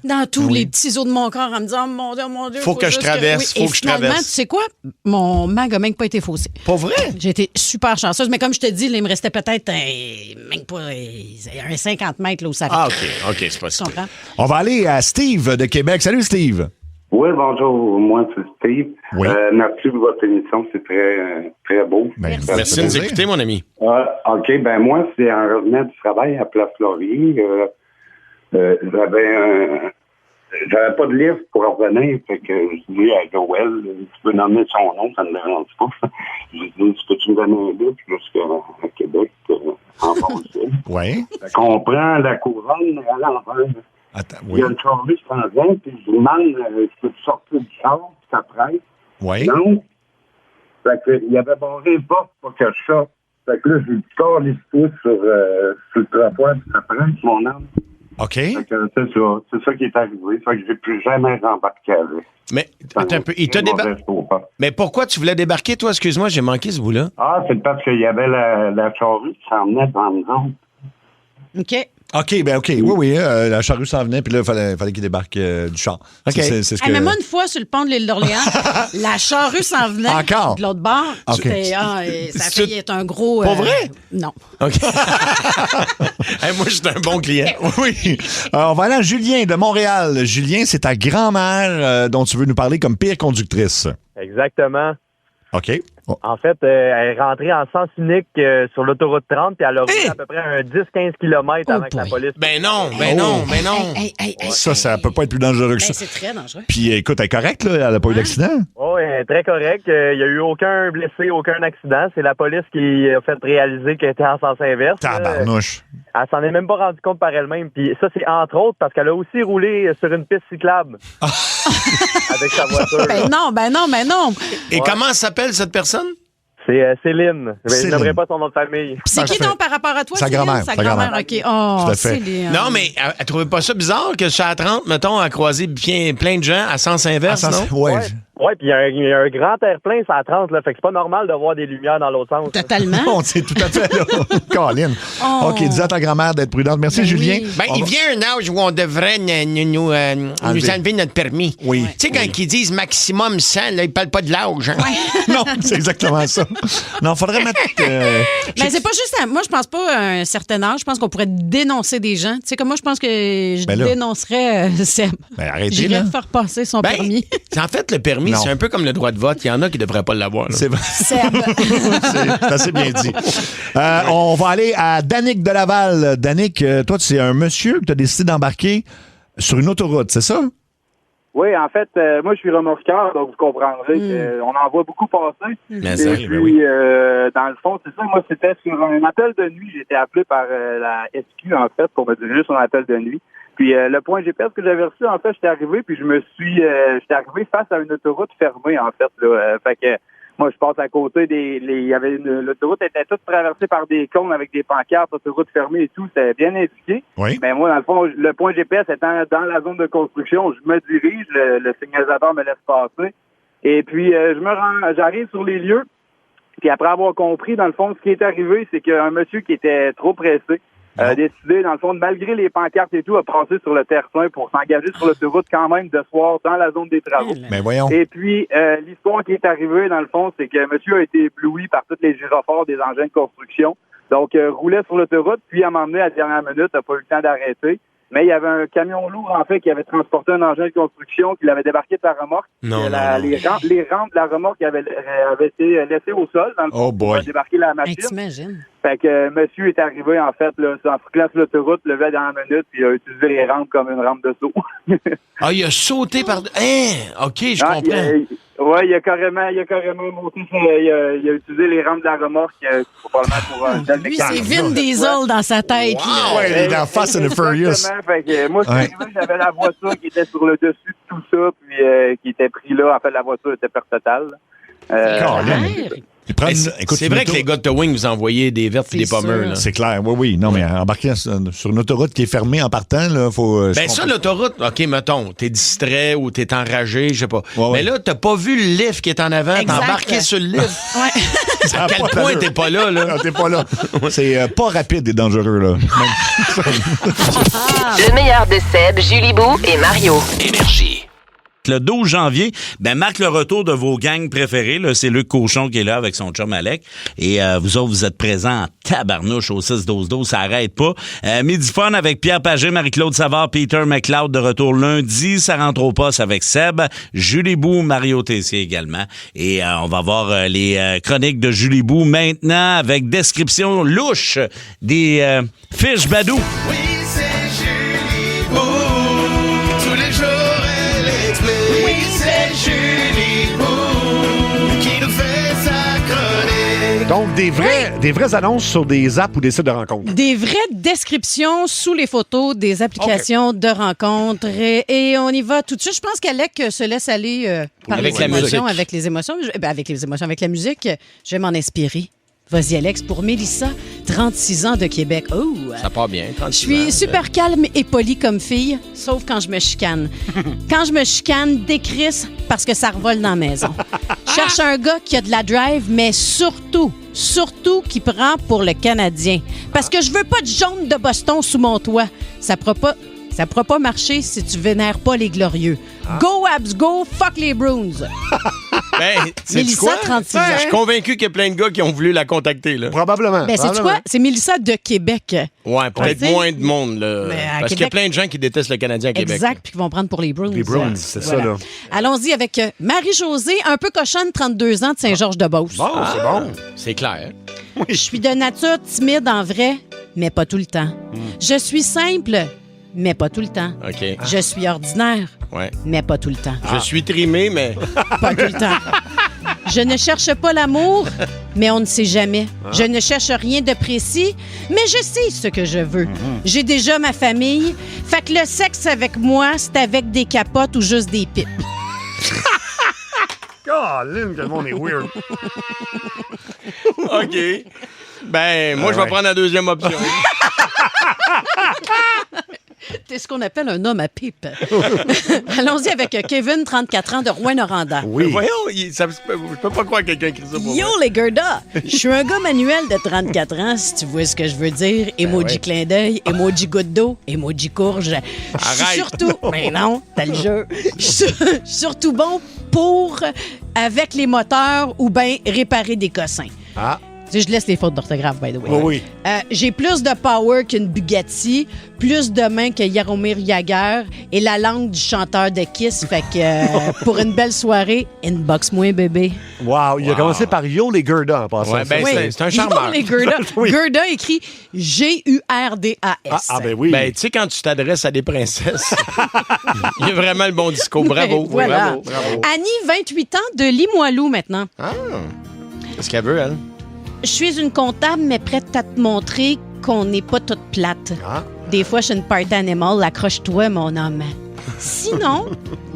dans tous les petits os de mon corps, en me disant, mon Dieu. Faut que je traverse, faut que je traverse. Tu sais quoi? Mon mag a même pas été faussé. Pas vrai? J'ai été super chanceuse, mais comme je te dis, là, il me restait peut-être même pas un 50 mètres là, où ça fait. OK, c'est pas ça. On va aller à Steve de Québec. Salut, Steve. Oui, bonjour. Moi, c'est Steve. Oui. Merci pour votre émission. C'est très, très beau. Merci de nous écouter, mon ami. OK. Ben moi, c'est en revenant du travail à Place Laurier. J'avais pas de livre pour revenir. Fait que je dis à Joël, tu peux nommer son nom, ça ne me dérange pas. Je dis, peux-tu me donner un livre jusqu'à Québec, en Beauce? Oui. Fait qu'on prend la couronne à l'envers. Attends, Il y a une charrue qui s'en vient, puis je lui demande, je peux sortir du char, puis ça presse. Oui. Non. Fait que, il avait barré les portes pour que je sorte. Fait que là, j'ai du corps les pouces sur le trottoir, puis ça presse, mon âme. OK. Fait que c'est ça qui est arrivé. Fait que j'ai plus jamais rembarqué avec. Mais, attends un peu, il t'a débarqué. Mais pourquoi tu voulais débarquer, toi? Excuse-moi, j'ai manqué ce bout-là. Ah, c'est parce qu'il y avait la charrue qui s'en venait devant nous autres. OK. OK. Oui, la charrue s'en venait, puis là, il fallait qu'il débarque du char. OK. C'est ce que... Mais moi, une fois, sur le pont de l'île d'Orléans, la charrue s'en venait. Encore? De l'autre bord. Okay. Ça fait être un gros... Pas vrai? Non. OK. Moi, je suis un bon client. Oui. On va aller à Julien de Montréal. Julien, c'est ta grand-mère dont tu veux nous parler comme pire conductrice. Exactement. OK. En fait, elle est rentrée en sens unique sur l'autoroute 30, puis elle a roulé à peu près un 10-15 km avant que la police... Ben non. Ça peut pas être plus dangereux que ça. C'est très dangereux. Puis écoute, elle est correcte, là? Elle a pas eu d'accident? Oui, elle est très correcte. Il n'y a eu aucun blessé, aucun accident. C'est la police qui a fait réaliser qu'elle était en sens inverse. Tabarnouche. Elle s'en est même pas rendue compte par elle-même. Puis ça, c'est entre autres parce qu'elle a aussi roulé sur une piste cyclable. Avec sa voiture. Ben non. Et comment s'appelle cette personne? C'est Céline. Je n'aimerais pas son nom de famille. C'est qui donc par rapport à toi? Sa grand-mère. Sa grand-mère, OK. Oh, tout à fait. Céline. Non, mais elle trouvait pas ça bizarre que sur la 30, mettons, à croiser plein de gens à sens inverse, non? Ouais. Oui, puis il y a un grand air-plein sur la 30, là, fait que c'est pas normal de voir des lumières dans l'autre sens. Totalement. On sait tout à fait, là. Colin. Oh. OK, dis à ta grand-mère d'être prudente. Merci, Julien. Oui. Il vient un âge où on devrait nous enlever notre permis. Oui. Tu sais, quand ils disent maximum 100, là, ils parlent pas de l'âge. Hein? Non, c'est exactement ça. Non, faudrait mettre... Mais c'est pas juste... Moi, je pense pas à un certain âge. Je pense qu'on pourrait dénoncer des gens. Tu sais, comme moi, je pense que je dénoncerais Seb. Ben, arrêtez, J'irais là. faire passer son permis. En fait, le permis, permis, Non. c'est un peu comme le droit de vote. Il y en a qui ne devraient pas l'avoir. là. C'est vrai. Seb. C'est assez bien dit. On va aller à Danick de Laval. Danick, toi, c'est un monsieur que tu as décidé d'embarquer sur une autoroute, c'est ça? Oui, en fait, moi, je suis remorqueur, donc vous comprendrez qu'on en voit beaucoup passer. Mais Et ça, puis, ben oui. dans le fond, c'est ça, moi, c'était sur un appel de nuit. J'ai été appelé par la SQ, en fait, pour me diriger sur un appel de nuit. Puis le point GPS que j'avais reçu, en fait, j'étais arrivé, puis j'étais arrivé face à une autoroute fermée, en fait, là. Fait que moi, je passe à côté l'autoroute était toute traversée par des cônes avec des pancartes, autoroute fermée et tout, c'était bien indiqué. Oui. Mais moi, dans le fond, le point GPS étant dans la zone de construction, je me dirige, le signalisateur me laisse passer. Et puis, j'arrive sur les lieux. Puis après avoir compris, dans le fond, ce qui est arrivé, c'est qu'un monsieur qui était trop pressé a décidé, dans le fond, malgré les pancartes et tout, à passer sur le terre-saint pour s'engager sur l'autoroute quand même de soir dans la zone des travaux. Mais voyons. Et puis, l'histoire qui est arrivée, dans le fond, c'est que monsieur a été ébloui par tous les gyrophares des engins de construction. Donc, roulait sur l'autoroute, puis à m'emmener à la dernière minute, n'a pas eu le temps d'arrêter. Mais il y avait un camion lourd, en fait, qui avait transporté un engin de construction, qui l'avait débarqué de la remorque. Les rampes de la remorque avaient été laissées au sol, dans le fond, pour débarquer la machine. T'imagines? Fait que monsieur est arrivé, en fait, là, en classe l'autoroute, levé dans la minute, puis il a utilisé les rampes comme une rampe de saut. Ah, il a sauté par... Hein? OK, je comprends. Oui, il a carrément monté, il a utilisé les rampes de la remorque, probablement pour... Lui, c'est Vin Diesel dans sa tête. Wow. Ouais, il est dans Fast and the Furious. Fait que moi, je suis arrivé, j'avais la voiture qui était sur le dessus de tout ça, puis qui était pris là. En fait, la voiture était perte totale. C'est vrai que les gars de Towing vous envoyaient des vertes et des pommeurs. Là. C'est clair, oui. Non, mais embarquer sur une autoroute qui est fermée en partant, là, faut... Ben ça, l'autoroute, OK, mettons, t'es distrait ou t'es enragé, je sais pas. Mais là, t'as pas vu le lift qui est en avant, t'as embarqué sur le lift. À quel point t'es pas là, là? Non, t'es pas là. C'est pas rapide et dangereux, là. Le meilleur de Seb, Julie Bou et Mario. Énergie. Le 12 janvier, marque le retour de vos gangs préférés. Là, c'est Luc Cochon qui est là avec son chum Alec. Et vous autres, vous êtes présents en tabarnouche au 6-12-12. Ça arrête pas. Midi Fun avec Pierre Pagé, Marie-Claude Savard, Peter McLeod de retour lundi. Ça rentre au poste avec Seb, Julie Bou, Mario Tessier également. Et on va voir les chroniques de Julie Bou maintenant avec description louche des fiches Badou. Oui, c'est Julie Bou. Tous les jours, elle explique. Oui, c'est Julie Bou qui nous fait sa chronique. Donc, des vraies annonces sur des apps ou des sites de rencontres. Des vraies descriptions sous les photos des applications de rencontres. Et on y va tout de suite. Je pense qu'Alec se laisse aller par avec les la émotions, musique. avec les émotions. Avec la musique. Je vais m'en inspirer. Vas-y, Alex, pour Mélissa, 36 ans de Québec. Oh! Ça part bien, 36 Je suis ans. super calme et polie comme fille, sauf quand je me chicane. Quand je me chicane, décrisse parce que ça revole dans la maison. Je cherche un gars qui a de la drive, mais surtout qui prend pour le Canadien. Parce que je veux pas de jaune de Boston sous mon toit. Ça pourra pas marcher si tu vénères pas les glorieux. Go Abs, go, fuck les Bruins. Ben, Mélissa, quoi? 36 ans. Je suis convaincu qu'il y a plein de gars qui ont voulu la contacter. Là. Probablement. Ben, c'est quoi? C'est Mélissa de Québec. Ouais, peut-être Ouais, moins de monde. Là, Mais à parce qu'il y a Québec- plein de gens qui détestent le Canadien à Québec. Exact, puis qui vont prendre pour les Bruins. Les Bruins, c'est ça, là. Allons-y avec Marie-Josée, un peu cochonne, 32 ans, de Saint-Georges-de-Beauce. Bon, c'est bon. C'est clair. Je suis de nature timide en vrai, mais pas tout le temps. Je suis simple, mais pas tout le temps. OK. Je suis ordinaire, Ouais. mais pas tout le temps. Je suis trimé, mais... Pas tout le temps. Je ne cherche pas l'amour, mais on ne sait jamais. Je ne cherche rien de précis, mais je sais ce que je veux. J'ai déjà ma famille, fait que le sexe avec moi, c'est avec des capotes ou juste des pipes. Lynn, que le monde est weird. OK. Ben, moi, je vais prendre la deuxième option. T'es ce qu'on appelle un homme à pipe. Allons-y avec Kevin, 34 ans, de Rouyn-Noranda. Oui. Voyons, je peux pas croire que quelqu'un écrit ça pour Yo, moi. les Gerda! Je suis un gars manuel de 34 ans, si tu vois ce que je veux dire. Emoji ouais. clin d'œil, emoji goutte d'eau, emoji courge. Je suis Arrête. surtout... Mais non, t'as le jeu. Je suis surtout bon pour avec les moteurs ou bien réparer des cossins. Ah. Tu sais, je laisse les fautes d'orthographe, by the way. Oui. J'ai plus de power qu'une Bugatti, plus de mains que Jaromir Jagr et la langue du chanteur de Kiss. Fait que pour une belle soirée, inbox-moi, bébé. Wow, il a commencé par Yo les Gerda en passant. Ouais, ben, c'est un charmeur. Yo les Gerda. Oui. Gerda écrit G-U-R-D-A-S. Ah, ben oui. Ben, tu sais, quand tu t'adresses à des princesses, il y a vraiment le bon discours. Bravo. Ben, voilà. Bravo. Annie, 28 ans, de Limoilou maintenant. Ah. Qu'est-ce qu'elle veut, elle? Je suis une comptable, mais prête à te montrer qu'on n'est pas toute plate. Ah. Des fois, je suis une party animal. Accroche-toi, mon homme. Sinon,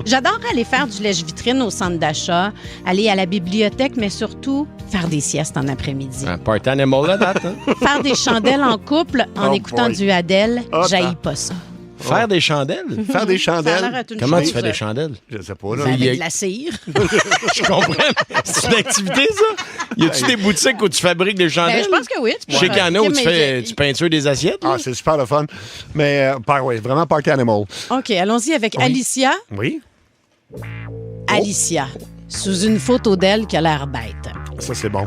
j'adore aller faire du lèche-vitrine au centre d'achat, aller à la bibliothèque, mais surtout faire des siestes en après-midi. Un party animal, là, date, hein? Faire des chandelles en couple en écoutant du Adèle, j'haïs pas ça. Faire des chandelles? Faire des Ça a l'air chandelles. d'être une Comment tu chose. fais des chandelles? Je sais pas, là. Ben, avec de la cire. Je comprends. C'est une activité, ça? Y a-tu des boutiques où tu fabriques des chandelles? Ben, je pense que oui. Je sais qu'il y en a où tu peintures des assiettes. Ah, c'est super le fun. Mais, oui, vraiment party animal. OK, allons-y avec Oui. Alicia. Oui? Alicia, sous une photo d'elle qui a l'air bête. Ça, c'est bon.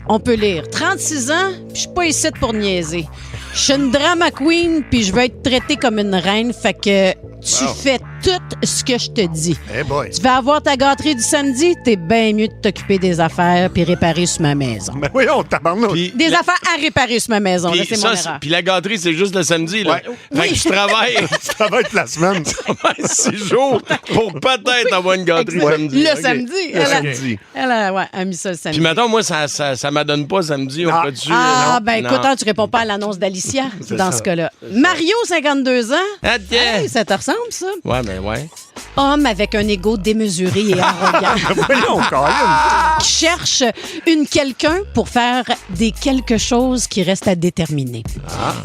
On peut lire 36 ans, puis je suis pas ici pour niaiser. Je suis une drama queen, puis je veux être traitée comme une reine, fait que tu fais tout ce que je te dis. Eh boy. Tu vas avoir ta gâterie du samedi, t'es bien mieux de t'occuper des affaires puis réparer sur ma maison. Ben oui, on tabarnouche. Des affaires à réparer sur ma maison, là, c'est mon erreur. Puis la gâterie, c'est juste le samedi, là. Fait que tu travailles. Ça va être la semaine. Tu travailles 6 jours pour peut-être avoir une gâterie samedi. Le OK. samedi. Le samedi. Elle a mis ça le samedi. Puis mettons, moi, ça m'adonne pas samedi. On peut-tu... Ah, non? ben Non. écoute, tu réponds pas à l'annonce d'Alicia C'est dans ça. ce cas-là. Mario, 52 ans. Ah, tiens. Hey, ça te ressemble, ça? Ouais, ben ouais. Homme avec un ego démesuré et arrogant. Voyons, Colin. Qui cherche quelqu'un pour faire des quelque chose qui reste à déterminer.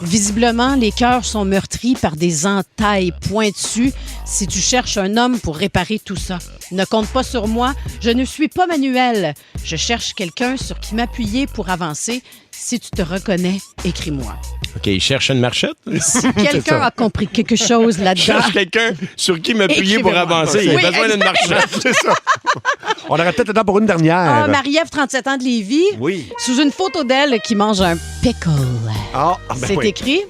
Visiblement, les cœurs sont meurtris par des entailles pointues. Si tu cherches un homme pour réparer tout ça, ne compte pas sur moi. Je ne suis pas manuel. Je cherche quelqu'un sur qui m'appuyer pour avancer. Si tu te reconnais, écris-moi. OK, il cherche une marchette. Si quelqu'un a compris quelque chose Je là-dedans, cherche quelqu'un sur qui m'appuyer pour Écrivez-moi. avancer. Il Oui, a besoin d'une marchette. C'est ça. On aurait peut-être le temps pour une dernière. Ah, Marie-Ève, 37 ans de Lévis, Oui. sous une photo d'elle qui mange un pickle. Ah, ben C'est oui. écrit.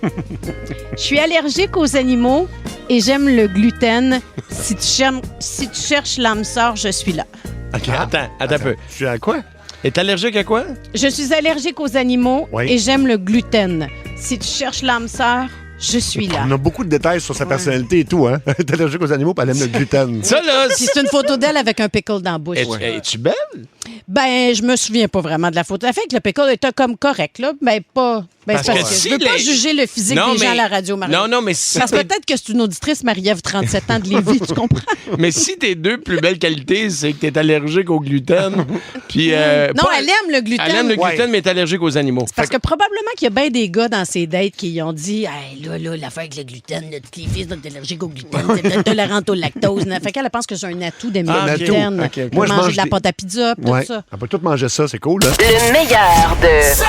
Je suis allergique aux animaux et j'aime le gluten. Si tu cherches l'âme sœur, je suis là. OK, attends un peu. Je suis à quoi? Est allergique à quoi? Je suis allergique aux animaux Oui. et j'aime le gluten. Si tu cherches l'âme sœur, je suis là. On a beaucoup de détails sur sa personnalité et tout, hein? T'es allergique aux animaux, puis elle aime le gluten. Ça, là, Puis c'est une photo d'elle avec un pickle dans la bouche. es-tu belle? Ben, je me souviens pas vraiment de la photo. La fait que le pickle était comme correct, là. Ben, pas. Ben, c'est parce que si je veux pas les- juger le physique Non, des gens à mais- la radio, Marie. Non, mais si Parce que t'es- peut-être que c'est une auditrice, Marie-Ève, 37 ans de Lévis, tu comprends? Mais si tes deux plus belles qualités, c'est que t'es allergique au gluten, puis... Non, pas- elle aime le gluten. Elle aime le gluten, mais est allergique aux animaux. Parce que probablement qu'il y a bien des gars dans ces dates qui ont dit hey, là, l'affaire avec le gluten, là, toutes les filles sont allergiques au gluten, c'est intolérante au lactose. Fait qu'elle pense que c'est un atout d'aimer Ah, le un gluten. atout. OK. Pour Moi, je manger mange de la des- pâte à pizza, tout Ouais. ça. On peut tout manger ça, c'est cool, hein? Le meilleur de Ça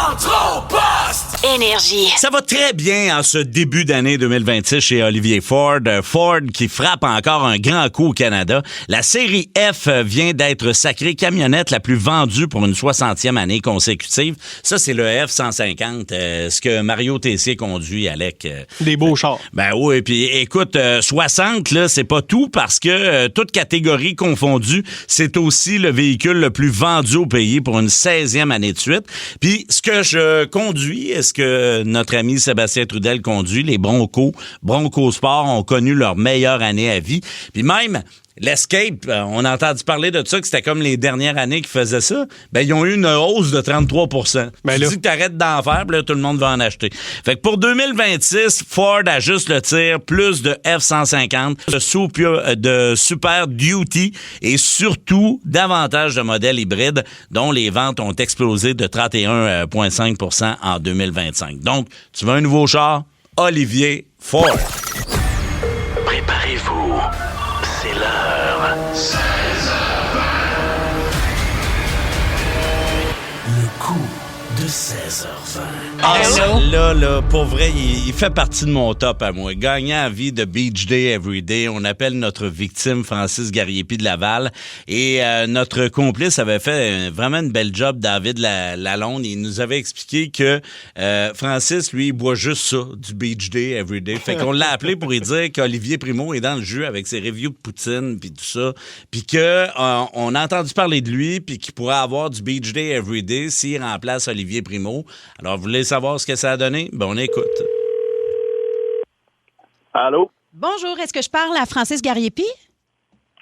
rentre au poste! Énergie. Ça va très bien en ce début d'année 2026 chez Olivier Ford. Ford qui frappe encore un grand coup au Canada. La série F vient d'être sacrée camionnette la plus vendue pour une 60e année consécutive. Ça, c'est le F-150, ce que Mario Tessier conduit, Alec. Des beaux chars. Ben oui, puis écoute, 60, là, c'est pas tout parce que toute catégorie confondue, c'est aussi le véhicule le plus vendu au pays pour une 16e année de suite. Puis ce que je conduis, ce que notre ami Sébastien Trudel conduit, les Broncos Sport ont connu leur meilleure année à vie. Puis même l'Escape, on a entendu parler de ça, que c'était comme les dernières années qu'ils faisaient ça. Ben, ils ont eu une hausse de 33 Tu dis que t'arrêtes d'en faire, puis là, tout le monde va en acheter. Fait que pour 2026, Ford ajuste le tir, plus de F-150, de Super Duty et surtout davantage de modèles hybrides dont les ventes ont explosé de 31,5 en 2025. Donc, tu veux un nouveau char? Olivier Ford. Préparez-vous, c'est l'heure. 16h20. Le coup de 16h20. Ah, là, pour vrai, il fait partie de mon top à moi. Gagnant à vie de Beach Day Everyday, on appelle notre victime Francis Gariepi de Laval. Et notre complice avait fait vraiment une belle job, David Lalonde. Il nous avait expliqué que Francis, lui, il boit juste ça, du Beach Day Everyday. Fait qu'on l'a appelé pour lui dire qu'Olivier Primo est dans le jeu avec ses reviews de poutine puis tout ça. Puis on a entendu parler de lui puis qu'il pourrait avoir du Beach Day Everyday s'il remplace Olivier Primo. Alors, vous voulez savoir ce que ça a donné? Ben, on écoute. Allô? Bonjour, est-ce que je parle à Francis Gariepi?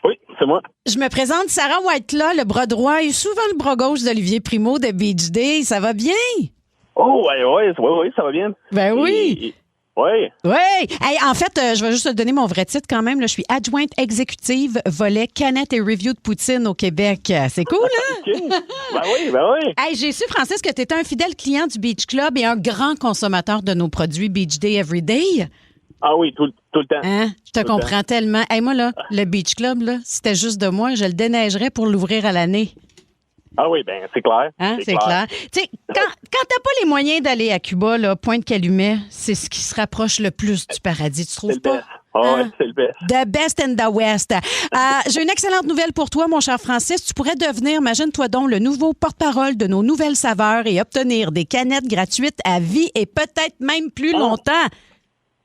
Oui, c'est moi. Je me présente Sarah Whitelaw, le bras droit et souvent le bras gauche d'Olivier Primo de Beach Day. Ça va bien? Oh, oui, ça va bien. Ben oui. Oui. Oui. Hey, en fait, je vais juste te donner mon vrai titre quand même. Là, je suis adjointe exécutive volet canette et review de poutine au Québec. C'est cool, hein? OK. Ben oui. Hey, j'ai su, Francis, que tu étais un fidèle client du Beach Club et un grand consommateur de nos produits Beach Day Everyday. Ah oui, tout le temps. Hein? Je te comprends tellement. Hey, moi, là, le Beach Club, là, si c'était juste de moi, je le déneigerais pour l'ouvrir à l'année. Ah oui, ben c'est clair. Hein, c'est clair. Tu sais, quand t'as pas les moyens d'aller à Cuba, là, Pointe-Calumet, c'est ce qui se rapproche le plus du paradis, tu trouves pas? Oui, c'est le best. The best in the West. J'ai une excellente nouvelle pour toi, mon cher Francis. Tu pourrais devenir, imagine-toi donc, le nouveau porte-parole de nos nouvelles saveurs et obtenir des canettes gratuites à vie et peut-être même plus longtemps.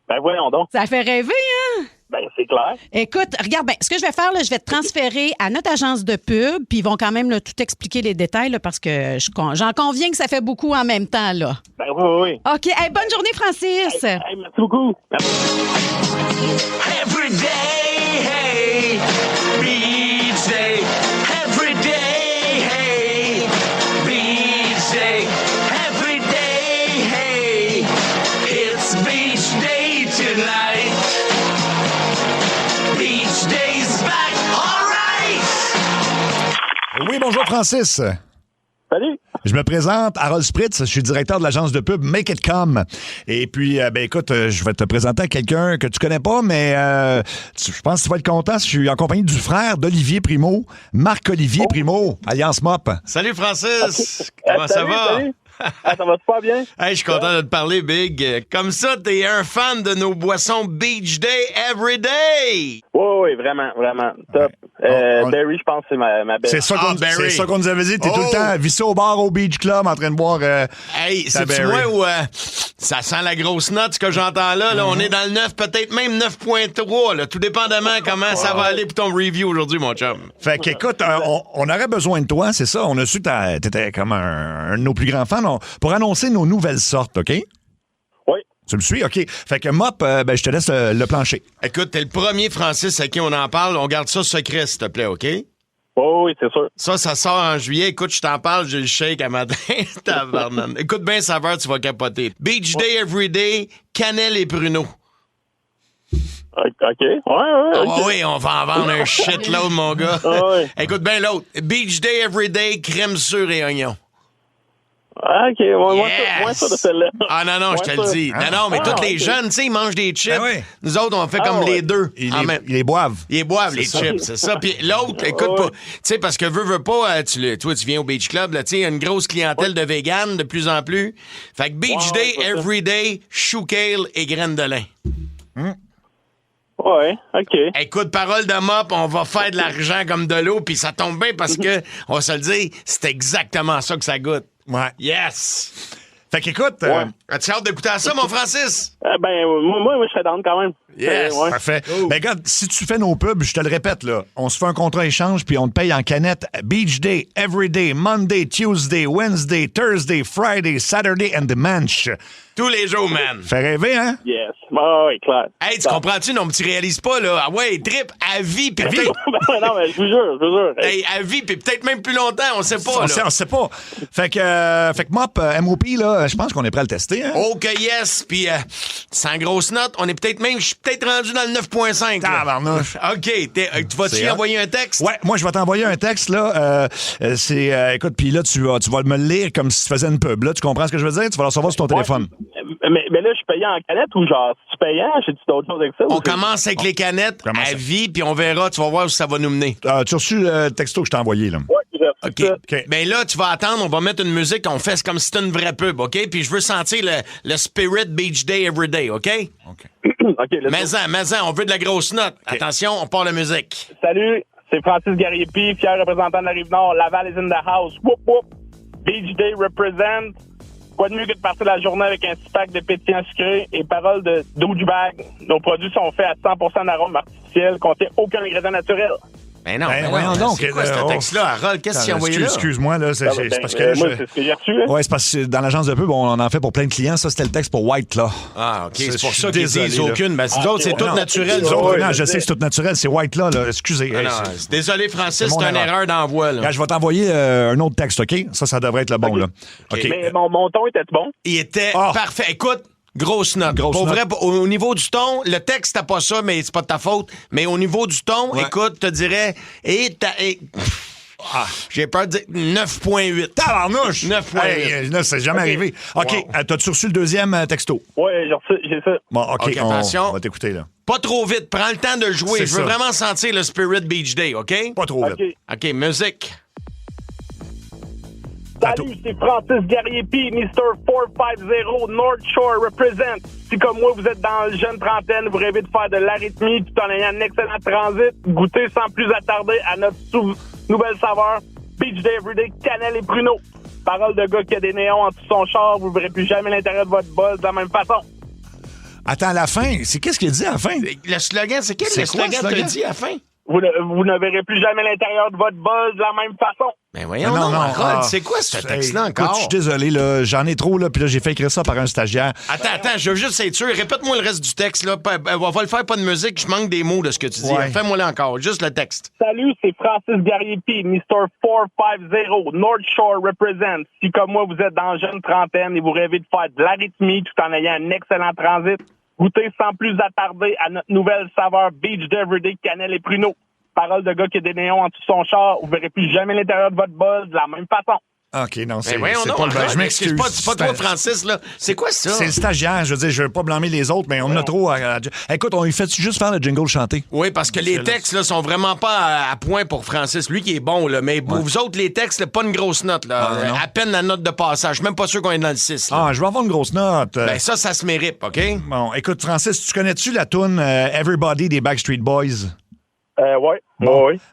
Ben voyons donc. Ça fait rêver, hein? Ben, c'est clair. Écoute, regarde, ce que je vais faire, là, je vais te transférer à notre agence de pub, puis ils vont quand même là, tout expliquer les détails, là, parce que j'en conviens que ça fait beaucoup en même temps, là. Ben oui. OK. Hey, bonne journée, Francis. Hey, merci beaucoup. Every day, hey, Beach Day. Every day, hey, Beach Day. Every day, hey, it's Beach Day tonight. Beach Day's back, all right. Oui, bonjour Francis. Salut. Je me présente, Harold Spritz, je suis directeur de l'agence de pub Make It Come. Et puis, écoute, je vais te présenter à quelqu'un que tu connais pas, mais je pense que tu vas être content. Je suis en compagnie du frère d'Olivier Primo, Marc-Olivier Primo, Alliance MOP. Salut Francis! Comment ça va? Salut. Ça va super bien? Hey, je suis content de te parler, Big. Comme ça, t'es un fan de nos boissons Beach Day Everyday! Oui, vraiment, top. Barry, je pense que c'est ma belle. C'est ça qu'on nous avait dit. T'es tout le temps vissé au bar au Beach Club en train de boire hey, c'est-tu moi où ça sent la grosse note, ce que j'entends là? On est dans le 9, peut-être même 9.3, là, tout dépendamment comment ça va aller pour ton review aujourd'hui, mon chum. Fait qu'écoute, on aurait besoin de toi, c'est ça. On a su que t'étais comme un de nos plus grands fans pour annoncer nos nouvelles sortes, OK? Oui. Tu me suis? OK. Fait que Mop, je te laisse le plancher. Écoute, t'es le premier, Francis, à qui on en parle. On garde ça secret, s'il te plaît, OK? Oui, c'est sûr. Ça sort en juillet. Écoute, je t'en parle, j'ai le shake à matin. Tabarnane. Écoute bien, saveur, tu vas capoter. Beach Day Everyday, cannelle et pruneau. OK. Ouais. Oui, on va en vendre un shitload, mon gars. Ouais. Écoute bien l'autre. Beach Day Everyday, crème sûre et oignon. OK, moins ça de celle-là. Ah non, je te le dis. Non, mais tous les jeunes, tu sais, ils mangent des chips. Ben oui. Nous autres, on fait comme les deux. Ils les boivent. Ils boivent, les chips, c'est ça. Puis l'autre, écoute pas. Tu sais, parce que veux pas, toi, tu viens au Beach Club, là, tu sais, il y a une grosse clientèle de véganes de plus en plus. Fait que Beach Day, Everyday, chou kale et graines de lin. Ouais, OK. Écoute, parole de Mop, on va faire de l'argent comme de l'eau, puis ça tombe bien parce que, on va se le dire, c'est exactement ça que ça goûte. Ouais. Yes! Fait qu'écoute... As-tu hâte d'écouter ça, mon Francis? Moi, je serais down quand même. Yes! Ouais. Parfait. Ben, regarde, si tu fais nos pubs, je te le répète, là, on se fait un contrat échange puis on te paye en canette Beach Day, Everyday, Monday, Tuesday, Wednesday, Thursday, Friday, Saturday and the Manche. Tous les jours, man. Fait rêver, hein? Yes. Oui, clair. Hey, tu comprends-tu? Non, mais tu réalises pas, là. Ah ouais, trip à vie, puis peut-être... Non, mais je vous jure. Hey, à vie, puis peut-être même plus longtemps, on sait pas, On sait pas. Fait que Mop, MOP, là, je pense qu'on est prêt à le tester, hein? Oh que yes, puis sans grosse note, on est je suis peut-être rendu dans le 9.5. Tabarnouche. OK, tu vas-tu envoyer un texte? Ouais, moi, je vais t'envoyer un texte, là. Écoute, puis là, tu vas me le lire comme si tu faisais une pub, là. Tu comprends ce que je veux dire? Tu vas le recevoir sur ton téléphone. Mais là, je suis payé en canette ou genre, si tu payant, j'ai-tu d'autres choses avec ça? On commence avec les canettes à vie, puis on verra, tu vas voir où ça va nous mener. Tu as reçu le texto que je t'ai envoyé, là? Oui, j'ai reçu OK. Ben là, tu vas attendre, on va mettre une musique, on fait comme si c'était une vraie pub, OK? Puis je veux sentir le spirit Beach Day Everyday, OK? OK, mais on veut de la grosse note. Okay. Attention, on part la musique. Salut, c'est Francis Gariepi, fier représentant de la Rive-Nord. Laval is in the house. Whoop, whoop. Beach Day represent. Quoi de mieux que de partir la journée avec un 6-pack de pétillants sucrés et paroles de Douchebag. Nos produits sont faits à 100% d'arômes artificiels, contient aucun ingrédient naturel. Ben non, voyons donc. C'est quoi ce texte-là, Harold? Qu'est-ce qu'il a envoyé là? Excuse-moi, là. C'est parce que. Moi, c'est ce que j'ai reçu. Oui, c'est parce que dans l'agence de pub, on en fait pour plein de clients. Ça, c'était le texte pour White Claw. Ah, OK. C'est pour ça qu'ils disent aucune. Ben, nous autres, c'est tout naturel. Non, je sais que c'est tout naturel. C'est White Claw, là. Excusez. Désolé, Francis, c'est une erreur d'envoi, là. Je vais t'envoyer un autre texte, OK? Ça devrait être le bon, là. OK. Mais mon ton était bon? Il était parfait. Écoute. Grosse note. Pour vrai, au niveau du ton, le texte, t'as pas ça, mais c'est pas de ta faute. Mais au niveau du ton, écoute, te dirais... j'ai peur de dire 9.8. Tabarnouche! 9.8. Là, c'est jamais arrivé. OK, t'as-tu reçu le deuxième texto? Oui, j'ai ça. Bon, OK, attention. On va t'écouter, là. Pas trop vite. Prends le temps de le jouer. Je veux vraiment sentir le spirit Beach Day, OK? Pas trop vite. OK, musique. Salut, c'est Francis Gariepi, Mr. 450, North Shore represent. Si comme moi, vous êtes dans le jeune trentaine, vous rêvez de faire de l'arythmie tout en ayant un excellent transit, goûtez sans plus attarder à notre nouvelle saveur, Beach Day Everyday, cannelle et pruneau. Parole de gars qui a des néons en dessous de son char, vous ne verrez plus jamais l'intérieur de votre buzz de la même façon. Attends, à la fin, c'est qu'est-ce qu'il dit à la fin? Le slogan, c'est quel le slogan que tu dit à la fin? Vous ne verrez plus jamais l'intérieur de votre buzz de la même façon. Ben voyons, non, c'est quoi ce texte-là encore? Écoute, je suis désolé, là, j'en ai trop, là, puis là, j'ai fait écrire ça par un stagiaire. Attends, je veux juste être sûr. Répète-moi le reste du texte, là. On va le faire, pas de musique, je manque des mots de ce que tu dis. Fais-moi-le encore, juste le texte. Salut, c'est Francis Gariepi, Mr. 450, North Shore represent. Si comme moi, vous êtes dans la jeune trentaine et vous rêvez de faire de l'arythmie tout en ayant un excellent transit, goûtez sans plus attarder à notre nouvelle saveur Beach Day Everyday, cannelle et pruneau. Parole de gars qui a des néons en dessous de son char, vous verrez plus jamais l'intérieur de votre buzz de la même façon. OK, non, c'est pas le je m'excuse. C'est pas toi, Francis, là. C'est quoi ça? C'est le stagiaire. Je veux dire, je veux pas blâmer les autres, mais on a trop Écoute, on lui fait juste faire le jingle chanté. Oui, parce que les textes, là, sont vraiment pas à point pour Francis. Lui qui est bon, là. Mais pour vous autres, les textes, là, pas une grosse note, là. À peine la note de passage. Je suis même pas sûr qu'on est dans le 6, là. Je vais avoir une grosse note. Ben, ça se mérite, OK? Bon, écoute, Francis, tu connais-tu la toune Everybody des Backstreet Boys? Oui.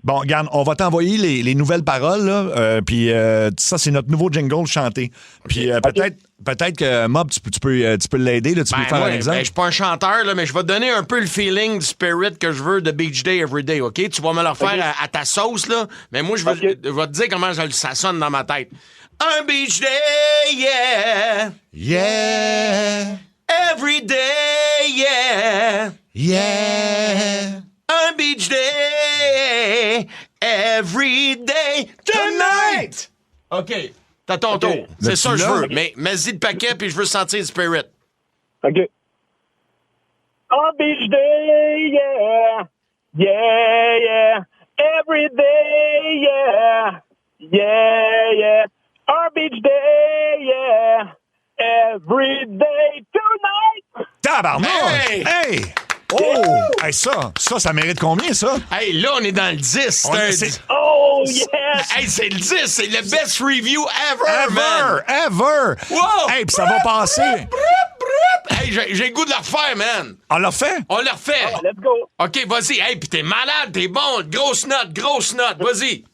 Bon, regarde, on va t'envoyer les nouvelles paroles, là, puis ça, c'est notre nouveau jingle chanté. Puis peut-être que, Mob, tu peux l'aider, là, tu peux faire un exemple. Je suis pas un chanteur, là, mais je vais te donner un peu le feeling du spirit que je veux de Beach Day Everyday, OK? Tu vas me le refaire à ta sauce, là, mais moi, je vais te dire comment ça sonne dans ma tête. Un Beach Day, yeah! Yeah! Every day, yeah! Yeah! Un beach day, every day, tonight! OK, t'as ton tour. C'est ça que je veux. Mais mets-y le paquet, puis je veux sentir le spirit. OK. Un beach day, yeah, yeah, yeah. Every day, yeah, yeah, yeah. Un beach day, yeah, every day, tonight! Tabarnak! Hey! Oh! Hey, ça mérite combien, ça? Hey, là, on est dans le 10. Oh, yes! Hey, c'est le 10. C'est le best review ever, man! Ever! Wow! Hey, puis ça va passer. Hey, j'ai le goût de le refaire, man! On l'a refait? On le refait! Oh, let's go! OK, vas-y. Hey, puis t'es malade, t'es bon. Grosse note. Vas-y.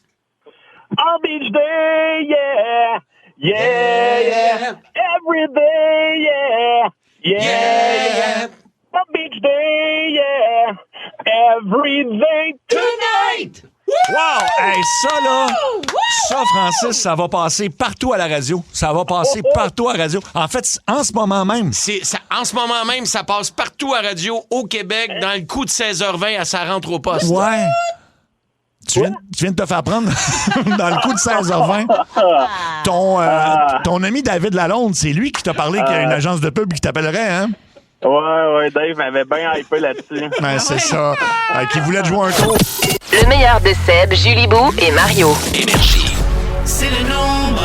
On beach day, yeah! Yeah, yeah! Every day, yeah! Yeah! On beach day, yeah! Every day, tonight! Wow! Hey, ça, Francis, ça va passer partout à la radio. Ça va passer partout à la radio. En fait, en ce moment même. En ce moment même, ça passe partout à la radio au Québec dans le coup de 16h20 à sa rentre au poste. Ouais. Tu viens de te faire prendre dans le coup de 16h20. Ton ami David Lalonde, c'est lui qui t'a parlé qu'il y a une agence de pub qui t'appellerait, hein? Ouais, Dave m'avait bien hypé là-dessus. Ben, c'est ça. Qui voulait te jouer un tour. Le meilleur de Seb, Julie Beau et Mario. Énergie. C'est le nombre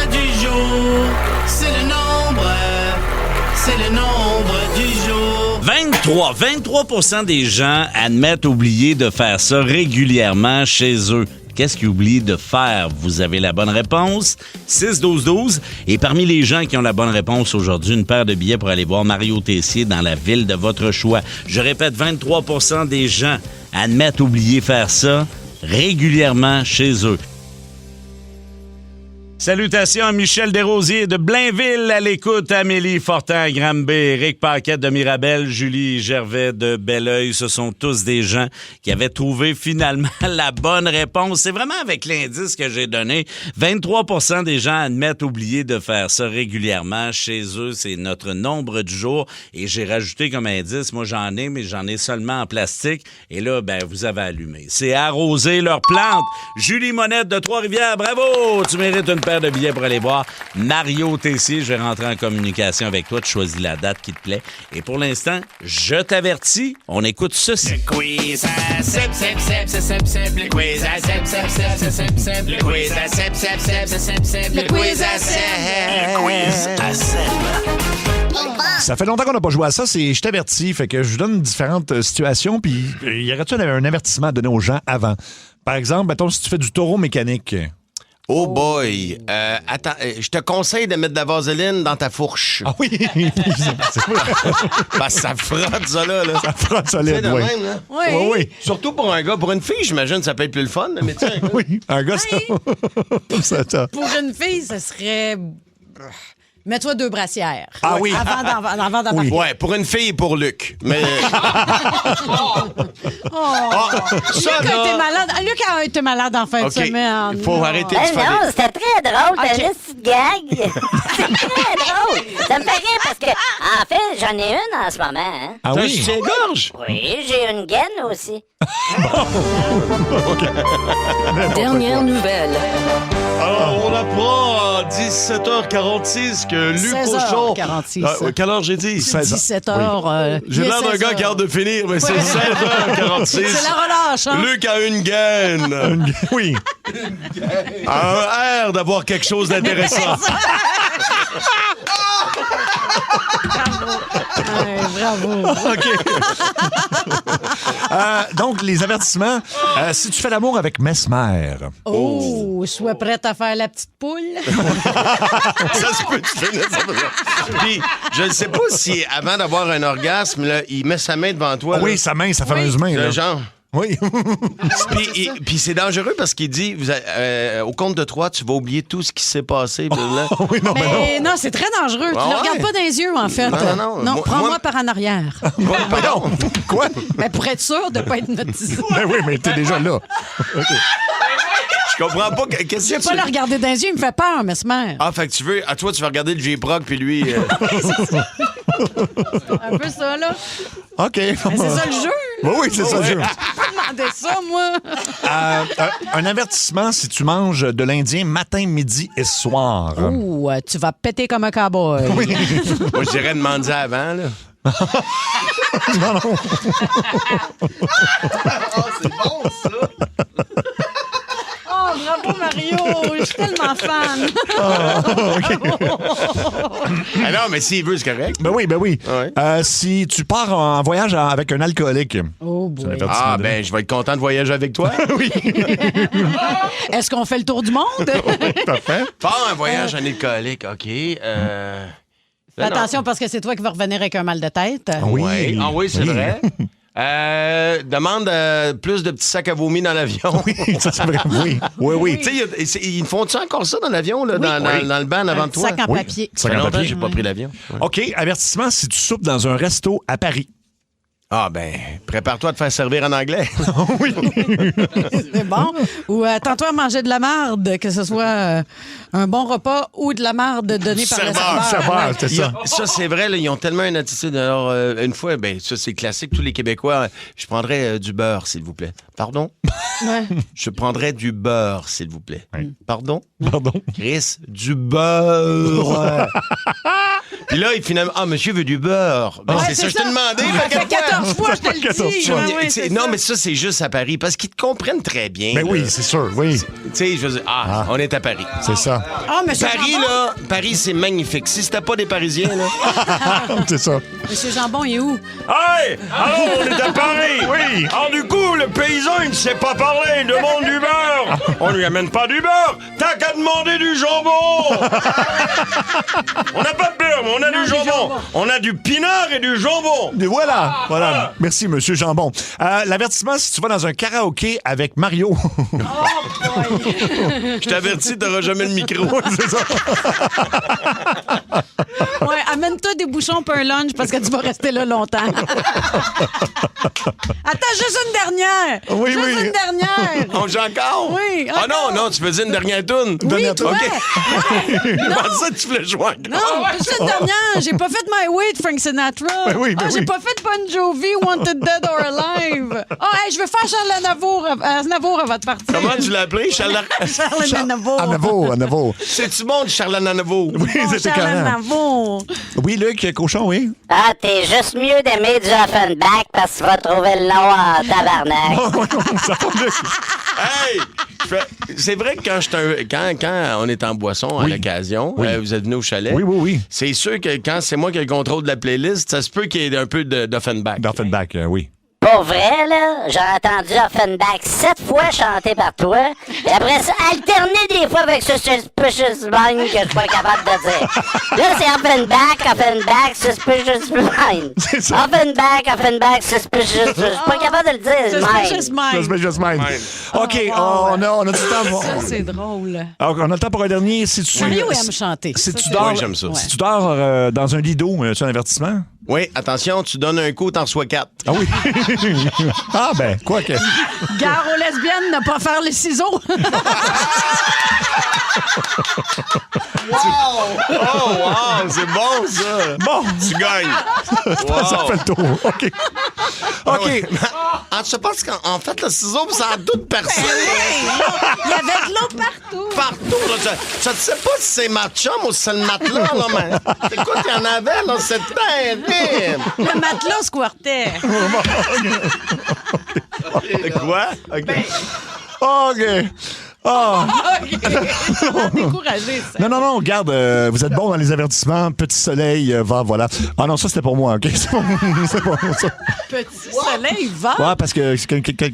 du jour. C'est le nombre du jour. 23% des gens admettent oublier de faire ça régulièrement chez eux. Qu'est-ce qu'il oublie de faire? Vous avez la bonne réponse. 6-12-12. Et parmi les gens qui ont la bonne réponse aujourd'hui, une paire de billets pour aller voir Mario Tessier dans la ville de votre choix. Je répète, 23 % des gens admettent oublier faire ça régulièrement chez eux. Salutations à Michel Desrosiers de Blainville à l'écoute, Amélie Fortin à Granby, Éric Paquette de Mirabel, Julie Gervais de Belleuil. Ce sont tous des gens qui avaient trouvé finalement la bonne réponse. C'est vraiment avec l'indice que j'ai donné. 23 % des gens admettent oublier de faire ça régulièrement chez eux. C'est notre nombre du jour. Et j'ai rajouté comme indice, moi j'en ai, mais j'en ai seulement en plastique. Et là, ben vous avez allumé. C'est arroser leurs plantes. Julie Monette de Trois-Rivières, bravo! Tu mérites une paire de billets pour aller voir Mario Tessier. Je vais rentrer en communication avec toi. Tu choisis la date qui te plaît. Et pour l'instant, je t'avertis, on écoute ceci. Le quiz à Seb, Seb, Seb, Seb, Seb, le quiz à Seb, Seb, Seb, Seb, Seb, le quiz à Seb, Seb, Seb, Seb, Seb, le quiz à Seb, le quiz à Seb. Ça fait longtemps qu'on n'a pas joué à ça, c'est je t'avertis, fait que je vous donne différentes situations, puis y aurait-tu un avertissement à donner aux gens avant? Par exemple, mettons, si tu fais du taureau mécanique. Oh boy! Attends, je te conseille de mettre de la vaseline dans ta fourche. Ah oui! Parce que ça frotte, ça, là. Ça frotte solide, oui. Même, là. Oui. Oui, oui. Surtout pour un gars. Pour une fille, j'imagine, ça peut être plus le fun. Mais tiens, oui, un gars, ça... Pour une fille, ce serait... Mets-toi 2 brassières. Ah oui. Avant d'embarquer. Oui. Ouais, pour une fille et pour Luc. Mais... Luc a été malade. Luc a été malade en fin de semaine. Il faut arrêter de Non, faire c'était très drôle. T'as une petite gag. C'est très drôle. Ça me fait rire parce que, en fait, j'en ai une en ce moment. Hein. Ah oui? Tu gorge? Oui, j'ai une gaine aussi. Dernière nouvelle. Alors, on apprend à 17h46 que Luc Cochon... 16h46. Quelle heure j'ai dit? 17h. J'ai l'air d'un gars qui a hâte de finir, mais c'est 16h46. C'est la relâche, hein? Luc a une gaine. Oui. Un air d'avoir quelque chose d'intéressant. Bravo. OK. Donc, les avertissements. Si tu fais l'amour avec Mesmer. Oh, sois prête à faire la petite poule. Ça se peut, tu finis ça. Puis, je ne sais pas si, avant d'avoir un orgasme, là, il met sa main devant toi. Oui, sa main, sa fameuse main. Le Là. genre. Oui. Puis c'est dangereux parce qu'il dit, au compte de 3, tu vas oublier tout ce qui s'est passé. Oui, non, Mais non, c'est très dangereux. Tu ne le regardes pas dans les yeux, en fait. Non. Prends-moi par en arrière. Pardon. Quoi? Mais pour être sûr de ne pas être hypnotisé. Ben oui, mais t'es déjà là. OK. Je comprends pas. Qu'est-ce Je que ne veux pas le regarder dans les yeux, il me fait peur, Mesmer. Ah, fait que tu veux. Toi, tu vas regarder le J-Prog, puis lui. Un peu ça, là. OK. Mais c'est ça le jeu. Oui, c'est ça le jeu. Je peux pas demander ça, moi. Un avertissement si tu manges de l'Indien matin, midi et soir. Ouh, tu vas péter comme un cowboy. Oui. Moi, je dirais demander ça avant, là. Non. C'est bon, ça! Oh, bravo, Mario! Je suis tellement fan! Ah non, mais s'il veut, c'est correct. Ben oui, ben oui. Ouais. Si tu pars en voyage avec un alcoolique. Oh, boy. Ah, ben, je vais être content de voyager avec toi. Oui. Est-ce qu'on fait le tour du monde? Oui, parfait. Pas un voyage en alcoolique, OK. Fais attention, parce que c'est toi qui vas revenir avec un mal de tête. Oui. Ah oui, c'est vrai. Demande plus de petits sacs à vomi dans l'avion. Oui, ça c'est vrai. Oui. Tu sais, ils font-tu encore ça dans l'avion, là, dans le ban avant de toi? Sac en papier. Ça fait longtemps que j'ai pas pris l'avion. Ouais. OK, avertissement si tu soupes dans un resto à Paris. Ah, ben, prépare-toi à te faire servir en anglais. Oui. C'est bon. Ou attends-toi à manger de la marde, que ce soit un bon repas ou de la marde donnée par le serveur. C'est ça. Ça, c'est vrai, là, ils ont tellement une attitude. Alors, une fois, ben, ça, c'est classique, tous les Québécois. Je prendrais du beurre, s'il vous plaît. Pardon? Ouais. Je prendrais du beurre, s'il vous plaît. Ouais. Pardon? Pardon? Chris, du beurre. Puis là, finalement, monsieur veut du beurre. Ben, Ouais, c'est ça que je t'ai demandé. Ça fait 14 fois, je te le dis. Ouais, c'est non, ça. mais ça, c'est juste à Paris, parce qu'ils te comprennent très bien. Ben oui, c'est sûr, oui. Tu sais, je veux dire, on est à Paris. C'est ça. Ah, mais Paris, Jambon. là, Paris, c'est magnifique. Si c'était pas des Parisiens, là... C'est ça. Monsieur Jambon, il est où? Hey! Allô, on est à Paris! Oui. Alors, du coup, le paysan, il ne sait pas parler, il demande du beurre. On lui amène pas du beurre, t'as qu'à demander du jambon. On n'a pas de beurre, mais on a du jambon. On a du pinard et du jambon. Et voilà. Merci, monsieur Jambon. L'avertissement, si tu vas dans un karaoké avec Mario. Je t'avertis, t'auras jamais le micro. C'est ça. Ouais, amène-toi des bouchons pour un lunch parce que tu vas rester là longtemps. Attends, juste une dernière. Oui. Une dernière. On joue encore? Oui. Ah non, tu faisais une dernière toune. Oui, toi. OK. Comment ça, tu voulais jouer encore? Non, juste une dernière. J'ai pas fait My Way de Frank Sinatra. J'ai pas fait Bon Jovi, Wanted Dead or Alive. Je veux faire Charles Aznavour avant de partir. Comment tu l'as appelé? Charles Aznavour. C'est-tu bon de Charles Aznavour? Oui, c'était Charles carrément. Aznavour. Oui, Luc, cochon, oui. Ah, t'es juste mieux d'aimer du Offenbach parce que tu vas trouver le nom en tabarnak. Hey! C'est vrai que quand on est en boisson à l'occasion, vous êtes venu au chalet. Oui. C'est sûr que quand c'est moi qui ai le contrôle de la playlist, ça se peut qu'il y ait un peu d'Offenbach. D'Offenbach, oui. Pour vrai, là, j'ai entendu Offenbach 7 fois chanter par toi, et après ça, alterner des fois avec Suspicious Mind que je suis pas capable de dire. Là, c'est Offenbach, Suspicious Mind. Offenbach, Suspicious... Je suis pas capable de le dire, Suspicious Mind. OK, on a du temps. Ça, c'est drôle. Alors, on a le temps pour un dernier. Si tu Mario aime chanter. Si tu dors, j'aime ça. Si tu dors dans un lit d'eau, tu as un avertissement? Oui, attention, tu donnes un coup, t'en reçois 4. Ah oui. Quoi que. Gare aux lesbiennes, ne pas faire les ciseaux. Wow, c'est bon, ça. Bon. Tu gagnes. Ça fait le tour. OK. Je pense qu'en fait, le ciseau, ça a tout percé. Il y avait de l'eau partout. Partout. Là, je ne sais pas si c'est ma chum ou si c'est le matelas, là, mais écoute, il y en avait, là, c'est terrible. Le matelas squirtait. Quoi? OK. Découragé, ça. Non, regarde, vous êtes bon dans les avertissements. Petit soleil, va, voilà. Ah non, ça, c'était pour moi, OK? C'est pas ça. Petit soleil, va? Ouais, parce que c'est quelqu'un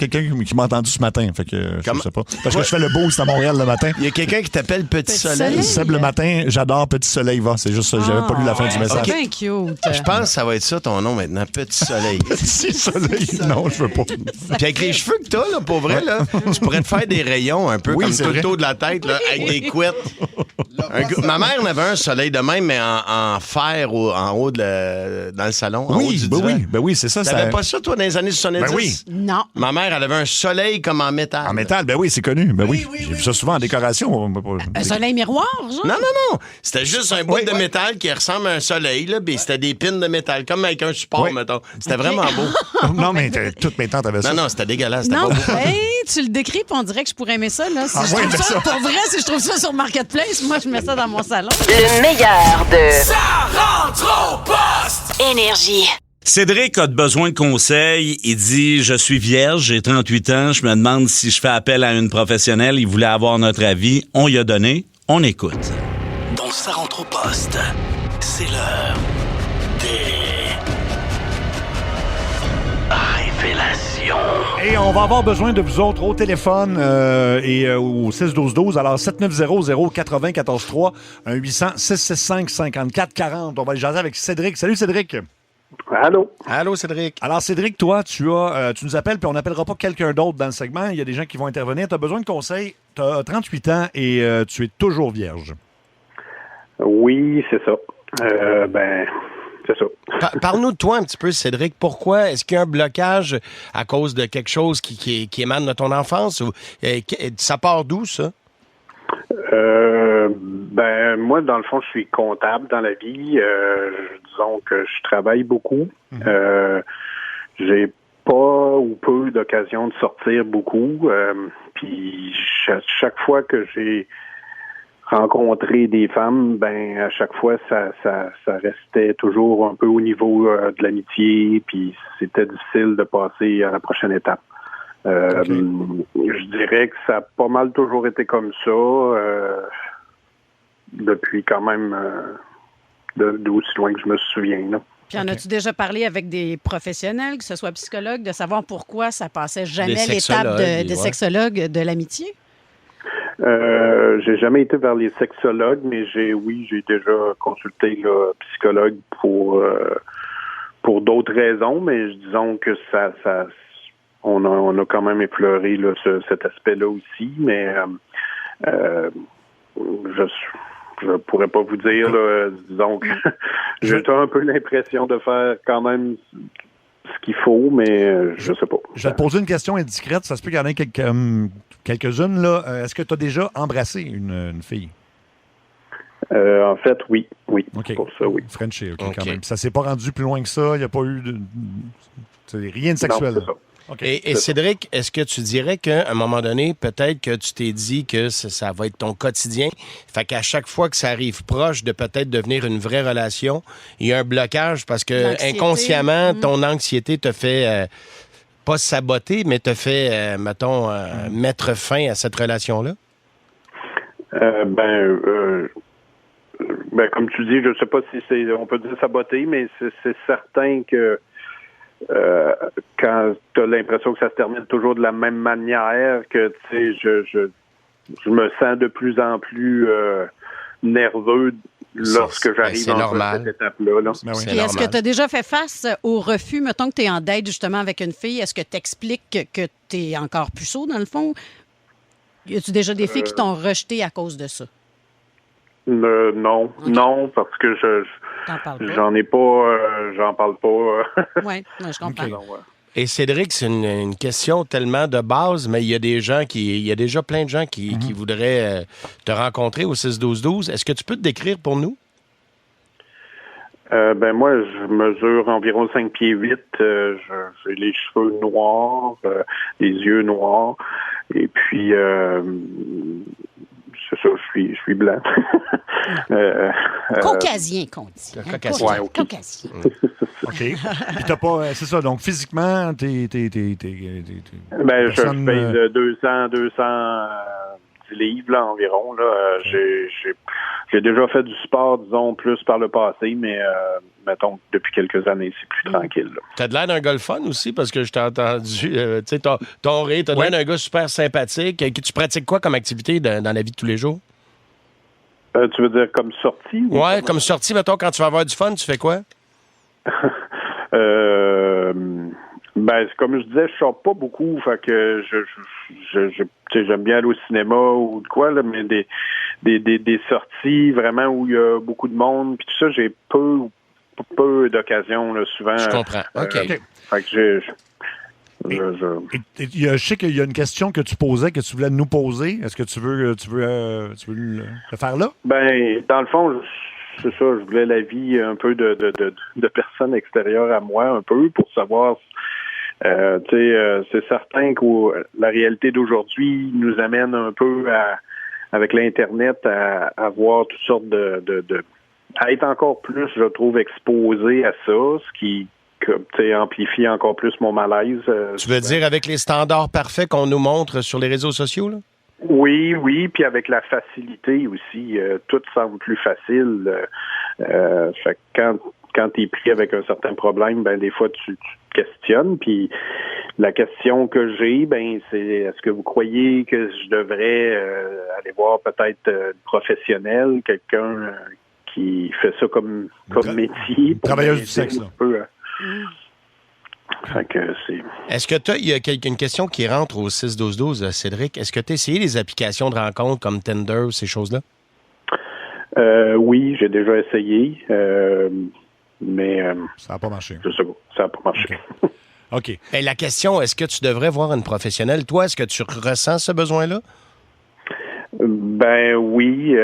qui m'a entendu ce matin. Fait que je sais pas. Parce que je fais le boost à Montréal le matin. Il y a quelqu'un qui t'appelle Petit Soleil. Seb, le matin, j'adore Petit Soleil, va. C'est juste ça. J'avais pas lu la fin du message. C'est bien cute. Je pense que ça va être ça ton nom maintenant, Petit Soleil. Petit Soleil. Non, je veux pas. Puis avec les cheveux que t'as, là, pour vrai, là, tu pourrais te faire des rayons un peu comme tout le tour de la tête, là, avec des couettes. Ma mère en avait un soleil de même, mais en fer en haut dans le salon. En haut du divan. Oui, c'est ça. T'avais pas ça, toi, dans les années 70? Ben oui. Non. Ma mère, elle avait un soleil comme en métal. En métal, ben oui, c'est connu. Ben oui. J'ai vu ça souvent en décoration. Un soleil miroir, genre? Non. C'était juste un bout de métal qui ressemble à un soleil, là, puis c'était des pins de métal, comme avec un support, mettons. C'était vraiment beau. Non, mais toutes mes tantes avaient ça. Non, c'était dégueulasse. C'était Non, pas beau. tu le décris, puis on dirait que je pourrais aimer ça, là. Si je trouve ça, pour vrai, si je trouve ça sur Marketplace, moi, je mets ça dans mon salon. Le meilleur de... Ça rentre au poste! Énergie. Cédric a besoin de conseils. Il dit « Je suis vierge, j'ai 38 ans. Je me demande si je fais appel à une professionnelle. Il voulait avoir notre avis. On y a donné. On écoute. » Dans Ça rentre au poste, c'est l'heure des... révélations. Et on va avoir besoin de vous autres au téléphone et au 6-12-12. Alors, 790-094-3, 1-800-665-5440. On va aller jaser avec Cédric. Salut, Cédric. Allô? Allô, Cédric. Alors, Cédric, toi, tu nous appelles, puis on n'appellera pas quelqu'un d'autre dans le segment. Il y a des gens qui vont intervenir. Tu as besoin de conseils. Tu as 38 ans et tu es toujours vierge. Oui, c'est ça. C'est ça. Parle-nous de toi un petit peu, Cédric. Pourquoi? Est-ce qu'il y a un blocage à cause de quelque chose qui émane de ton enfance? Ou, ça part d'où, ça? Moi, dans le fond, je suis comptable dans la vie. Disons que je travaille beaucoup. J'ai pas ou peu d'occasion de sortir beaucoup. Puis chaque fois que j'ai rencontrer des femmes, à chaque fois, ça restait toujours un peu au niveau de l'amitié, puis c'était difficile de passer à la prochaine étape. Je dirais que ça a pas mal toujours été comme ça, depuis quand même d'aussi loin que je me souviens. Là. Puis en as-tu déjà parlé avec des professionnels, que ce soit psychologues, de savoir pourquoi ça passait jamais Des l'étape des ouais. sexologues de l'amitié? J'ai jamais été vers les sexologues, mais j'ai déjà consulté le psychologue pour d'autres raisons, mais disons que on a quand même effleuré là, cet aspect-là aussi, mais je pourrais pas vous dire, là, disons que j'ai un peu l'impression de faire quand même ce qu'il faut, mais je sais pas. Je vais te poser une question indiscrète. Ça se peut qu'il y en ait quelques-unes. Là. Est-ce que tu as déjà embrassé une fille? En fait, oui. Okay. Pour ça, oui. Frenchie, OK, quand même. Ça s'est pas rendu plus loin que ça. Il n'y a pas eu rien de sexuel. Non, c'est ça. Okay. Et Cédric, est-ce que tu dirais qu'à un moment donné, peut-être que tu t'es dit que ça va être ton quotidien, fait qu'à chaque fois que ça arrive proche de peut-être devenir une vraie relation, il y a un blocage parce que inconsciemment, ton anxiété te fait pas saboter, mais te fait, mettons, mettre fin à cette relation-là? Comme tu dis, je sais pas si on peut dire saboter, mais c'est certain que quand tu as l'impression que ça se termine toujours de la même manière, que tu sais, je me sens de plus en plus nerveux lorsque j'arrive dans cette étape-là. Là. Puis est-ce que tu as déjà fait face au refus, mettons que tu es en date justement avec une fille, est-ce que tu expliques que tu es encore puceau dans le fond? Y a-tu déjà des filles qui t'ont rejeté à cause de ça? Non, parce que j'en ai pas, j'en parle pas. Oui, je comprends. Okay. Et Cédric, c'est une question tellement de base, mais il y a déjà plein de gens qui voudraient te rencontrer au 6-12-12. Est-ce que tu peux te décrire pour nous? Moi, je mesure environ 5 pieds 8. J'ai les cheveux noirs, les yeux noirs, et puis c'est ça, je suis blanc. Caucasien, qu'on dit. Caucasien. OK. Puis t'as pas... c'est ça, donc physiquement, t'es je pèse 210 livres là, environ. Là. J'ai déjà fait du sport, disons, plus par le passé, mais mettons, depuis quelques années, c'est plus tranquille. T'as de l'air d'un gars le fun aussi, parce que je t'ai entendu, tu sais, ton rire, t'as de l'air d'un gars super sympathique. Tu pratiques quoi comme activité dans la vie de tous les jours? Tu veux dire comme sortie? Ouais, comme sortie, mettons, quand tu vas avoir du fun, tu fais quoi? Comme je disais, je sors pas beaucoup, fait que j'aime bien aller au cinéma ou de quoi, là, mais des sorties vraiment où il y a beaucoup de monde, puis tout ça, j'ai peu d'occasions, là, souvent. Je comprends. OK. Fait que je sais qu'il y a une question que tu posais, que tu voulais nous poser. Est-ce que tu veux le faire là? Dans le fond, c'est ça, je voulais l'avis un peu de personnes extérieures à moi, un peu, pour savoir, c'est certain que la réalité d'aujourd'hui nous amène un peu avec l'Internet à voir toutes sortes à être encore plus, je trouve, exposé à ça, ce qui amplifie encore plus mon malaise. Tu veux dire avec les standards parfaits qu'on nous montre sur les réseaux sociaux, là? Oui, puis avec la facilité aussi, tout semble plus facile. Fait que quand tu es pris avec un certain problème, des fois tu te questionnes. Puis la question que j'ai, c'est est-ce que vous croyez que je devrais aller voir peut-être professionnel, quelqu'un qui fait ça comme métier? Travailleuse du sexe, là. Est-ce que il y a une question qui rentre au 6-12-12, Cédric? Est-ce que tu as essayé les applications de rencontres comme Tinder ou ces choses-là? Oui, j'ai déjà essayé, mais... ça n'a pas marché. Je sais pas, ça n'a pas marché. OK. Et la question, est-ce que tu devrais voir une professionnelle? Toi, est-ce que tu ressens ce besoin-là? Oui,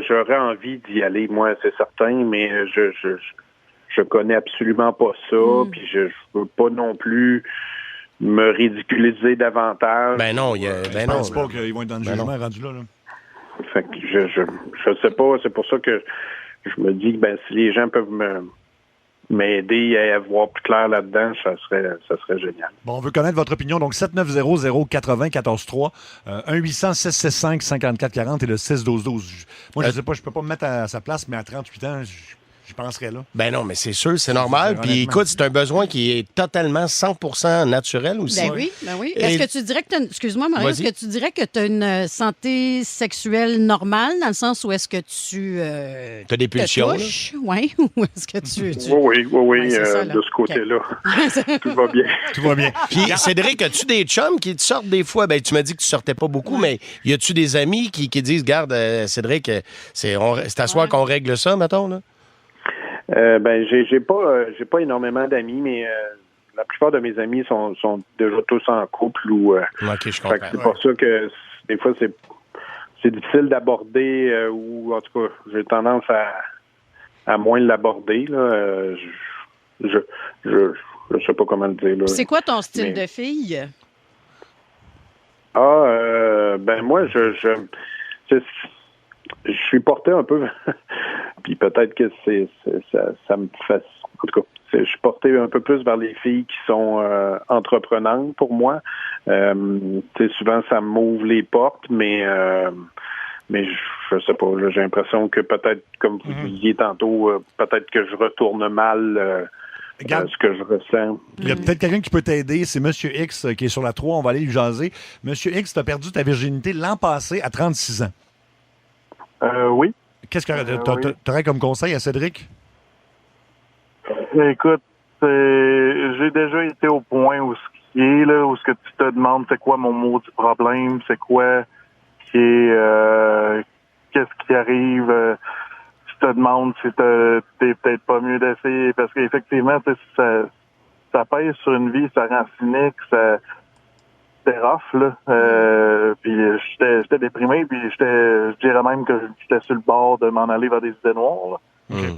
j'aurais envie d'y aller, moi, c'est certain, mais je connais absolument pas ça, puis je veux pas non plus me ridiculiser davantage. Je pense pas qu'ils vont être dans le jugement rendu là. Fait que je sais pas, c'est pour ça que je me dis que si les gens peuvent m'aider à voir plus clair là-dedans, ça serait génial. Bon, on veut connaître votre opinion, donc 790-080-14-3, 1-800-665-5440 et le 6-12-12. Moi, je sais pas, je peux pas me mettre à sa place, mais à 38 ans, Je penserais là. Ben non, mais c'est sûr, c'est normal. Puis écoute, c'est un besoin qui est totalement 100% naturel aussi. Ben oui. Est-ce que tu dirais que excuse-moi, Mario, est-ce que tu dirais que tu as une santé sexuelle normale, dans le sens où est-ce que tu as des pulsions? Oui, ou est-ce que tu... Oui, ça, de ce côté-là. Tout va bien. Tout va bien. Puis, Cédric, as-tu des chums qui te sortent des fois? Ben, tu m'as dit que tu sortais pas beaucoup, mais y a-tu des amis qui disent, garde, Cédric, c'est à soir qu'on règle ça, mettons, là? Ben, j'ai pas énormément d'amis, mais la plupart de mes amis sont déjà tous en couple ou. OK, je comprends. C'est pour ça que des fois c'est difficile d'aborder ou en tout cas j'ai tendance à moins l'aborder là. Je sais pas comment le dire là. C'est quoi ton style de fille? Ben moi je suis porté un peu, puis peut-être que ça me fait. En tout cas, je suis porté un peu plus vers les filles qui sont entreprenantes pour moi. Souvent, ça m'ouvre les portes, mais je sais pas. J'ai l'impression que peut-être, comme vous disiez tantôt, peut-être que je retourne mal ce que je ressens. Il y a peut-être quelqu'un qui peut t'aider. C'est Monsieur X qui est sur la 3. On va aller lui jaser. Monsieur X, tu as perdu ta virginité l'an passé à 36 ans. Oui. Qu'est-ce que tu aurais comme conseil à Cédric? Écoute, j'ai déjà été au point où ce qui est là, où ce que tu te demandes c'est quoi mon maudit problème, c'est quoi qui est qu'est-ce qui arrive, tu te demandes si t'es peut-être pas mieux d'essayer, parce qu'effectivement, ça pèse sur une vie, ça rend cynique, c'était rough, là. Puis j'étais déprimé, puis je dirais même que j'étais sur le bord de m'en aller vers des idées noires,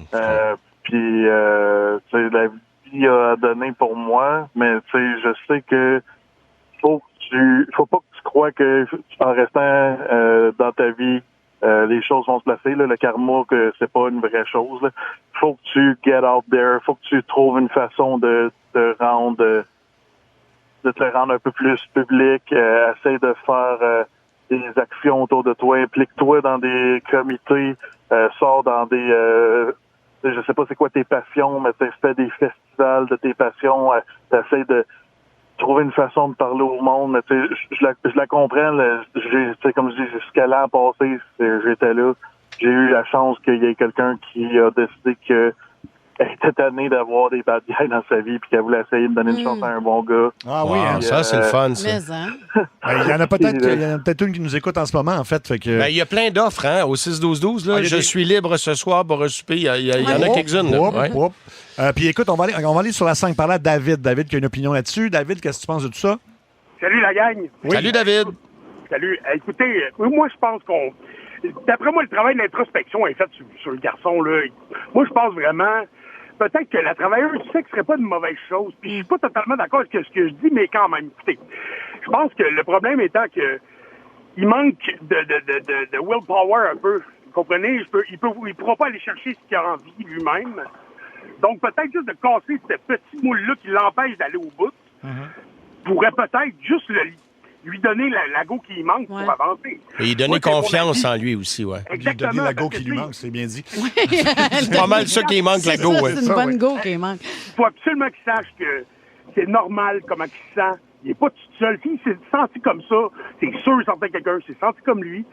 là. Puis la vie a donné pour moi, mais je sais que faut pas que tu crois que en restant dans ta vie, les choses vont se placer, là, le karma, que c'est pas une vraie chose. Là. Faut que tu get out there, faut que tu trouves une façon de te rendre un peu plus public, essaie de faire des actions autour de toi, implique-toi dans des comités, sors dans des je sais pas c'est quoi tes passions, mais fais des festivals de tes passions, t'essaies de trouver une façon de parler au monde, mais je la comprends, comme je dis, jusqu'à l'an passé, j'étais là, j'ai eu la chance qu'il y ait quelqu'un qui a décidé que elle était tannée d'avoir des bad guys dans sa vie puis qu'elle voulait essayer de donner une chance à un bon gars. Ah oui, hein? Ça, c'est le fun, ça. Il y en a peut-être une qui nous écoute en ce moment, en fait. Que... Ben, il y a plein d'offres, hein, au 6-12-12. Là. Je suis libre ce soir pour un souper. Il y en a quelques-unes. Puis écoute, on va aller sur la 5 par là. David qui a une opinion là-dessus. David, qu'est-ce que tu penses de tout ça? Salut, la gang. Oui. Salut, David. Salut. Écoutez, moi, je pense qu'on... D'après moi, le travail d'introspection est fait sur le garçon, là. Moi, je pense vraiment... Peut-être que la travailleuse du sexe serait pas une mauvaise chose. Puis je suis pas totalement d'accord avec ce que je dis, mais quand même, écoutez, je pense que le problème étant que il manque de willpower un peu. Vous comprenez? Il pourra pas aller chercher ce qu'il a envie lui-même. Donc peut-être juste de casser ce petit moule-là qui l'empêche d'aller au bout pourrait peut-être juste lui donner la go qui manque pour avancer. Et lui donner confiance en lui aussi, ouais. Exactement. Lui donner la go qui lui manque, c'est bien dit. C'est pas mal ça qui manque, la go. C'est une bonne go qui manque. Il faut absolument qu'il sache que c'est normal comment il se sent. Il n'est pas tout seul. S'il s'est senti comme ça, c'est sûr qu'il sentait quelqu'un s'est senti comme lui,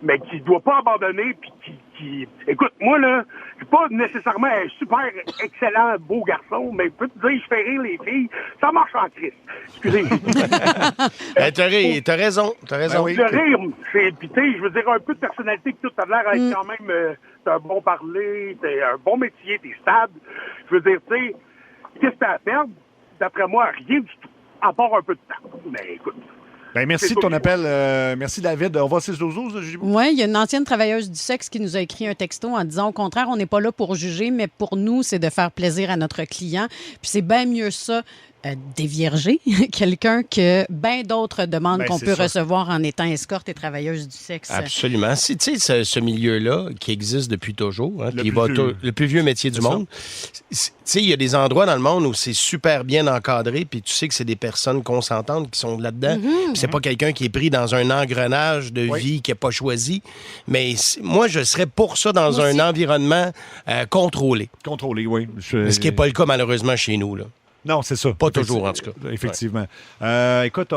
mais qui ne doit pas abandonner. Puis écoute, moi, là, je suis pas nécessairement un super excellent beau garçon, mais je peux te dire, je fais rire les filles. Ça marche en crise. Excusez. T'as raison. Le rire, c'est... Puis tu sais, je veux dire, un peu de personnalité que tout a l'air d'être quand même... t'as un bon parler, t'as un bon métier, t'es stable. Je veux dire, tu sais, qu'est-ce que t'as à perdre? D'après moi, rien du tout. À part un peu de temps. Mais écoute... Ben, merci de ton appel. Merci, David. On va 6-12-12, Julie. Oui, il y a une ancienne travailleuse du sexe qui nous a écrit un texto en disant, au contraire, on n'est pas là pour juger, mais pour nous, c'est de faire plaisir à notre client. Puis c'est bien mieux ça dévierger, quelqu'un que bien d'autres demandes qu'on c'est peut ça. recevoir en étant escorte et travailleuse du sexe. Absolument. Tu sais, ce milieu-là qui existe depuis toujours, hein, Le qui plus va vieux. le plus vieux métier du C'est monde. Tu sais, il y a des endroits dans le monde où c'est super bien encadré, puis tu sais que c'est des personnes consentantes qui sont là-dedans. Puis c'est pas quelqu'un qui est pris dans un engrenage de vie qu'il n'a pas choisi. Mais moi, je serais pour ça dans Moi un aussi. environnement contrôlé. Contrôlé, oui. Ce qui n'est pas le cas, malheureusement, chez nous. Là. Non, c'est ça. Pas toujours, en tout cas. Effectivement. Écoute,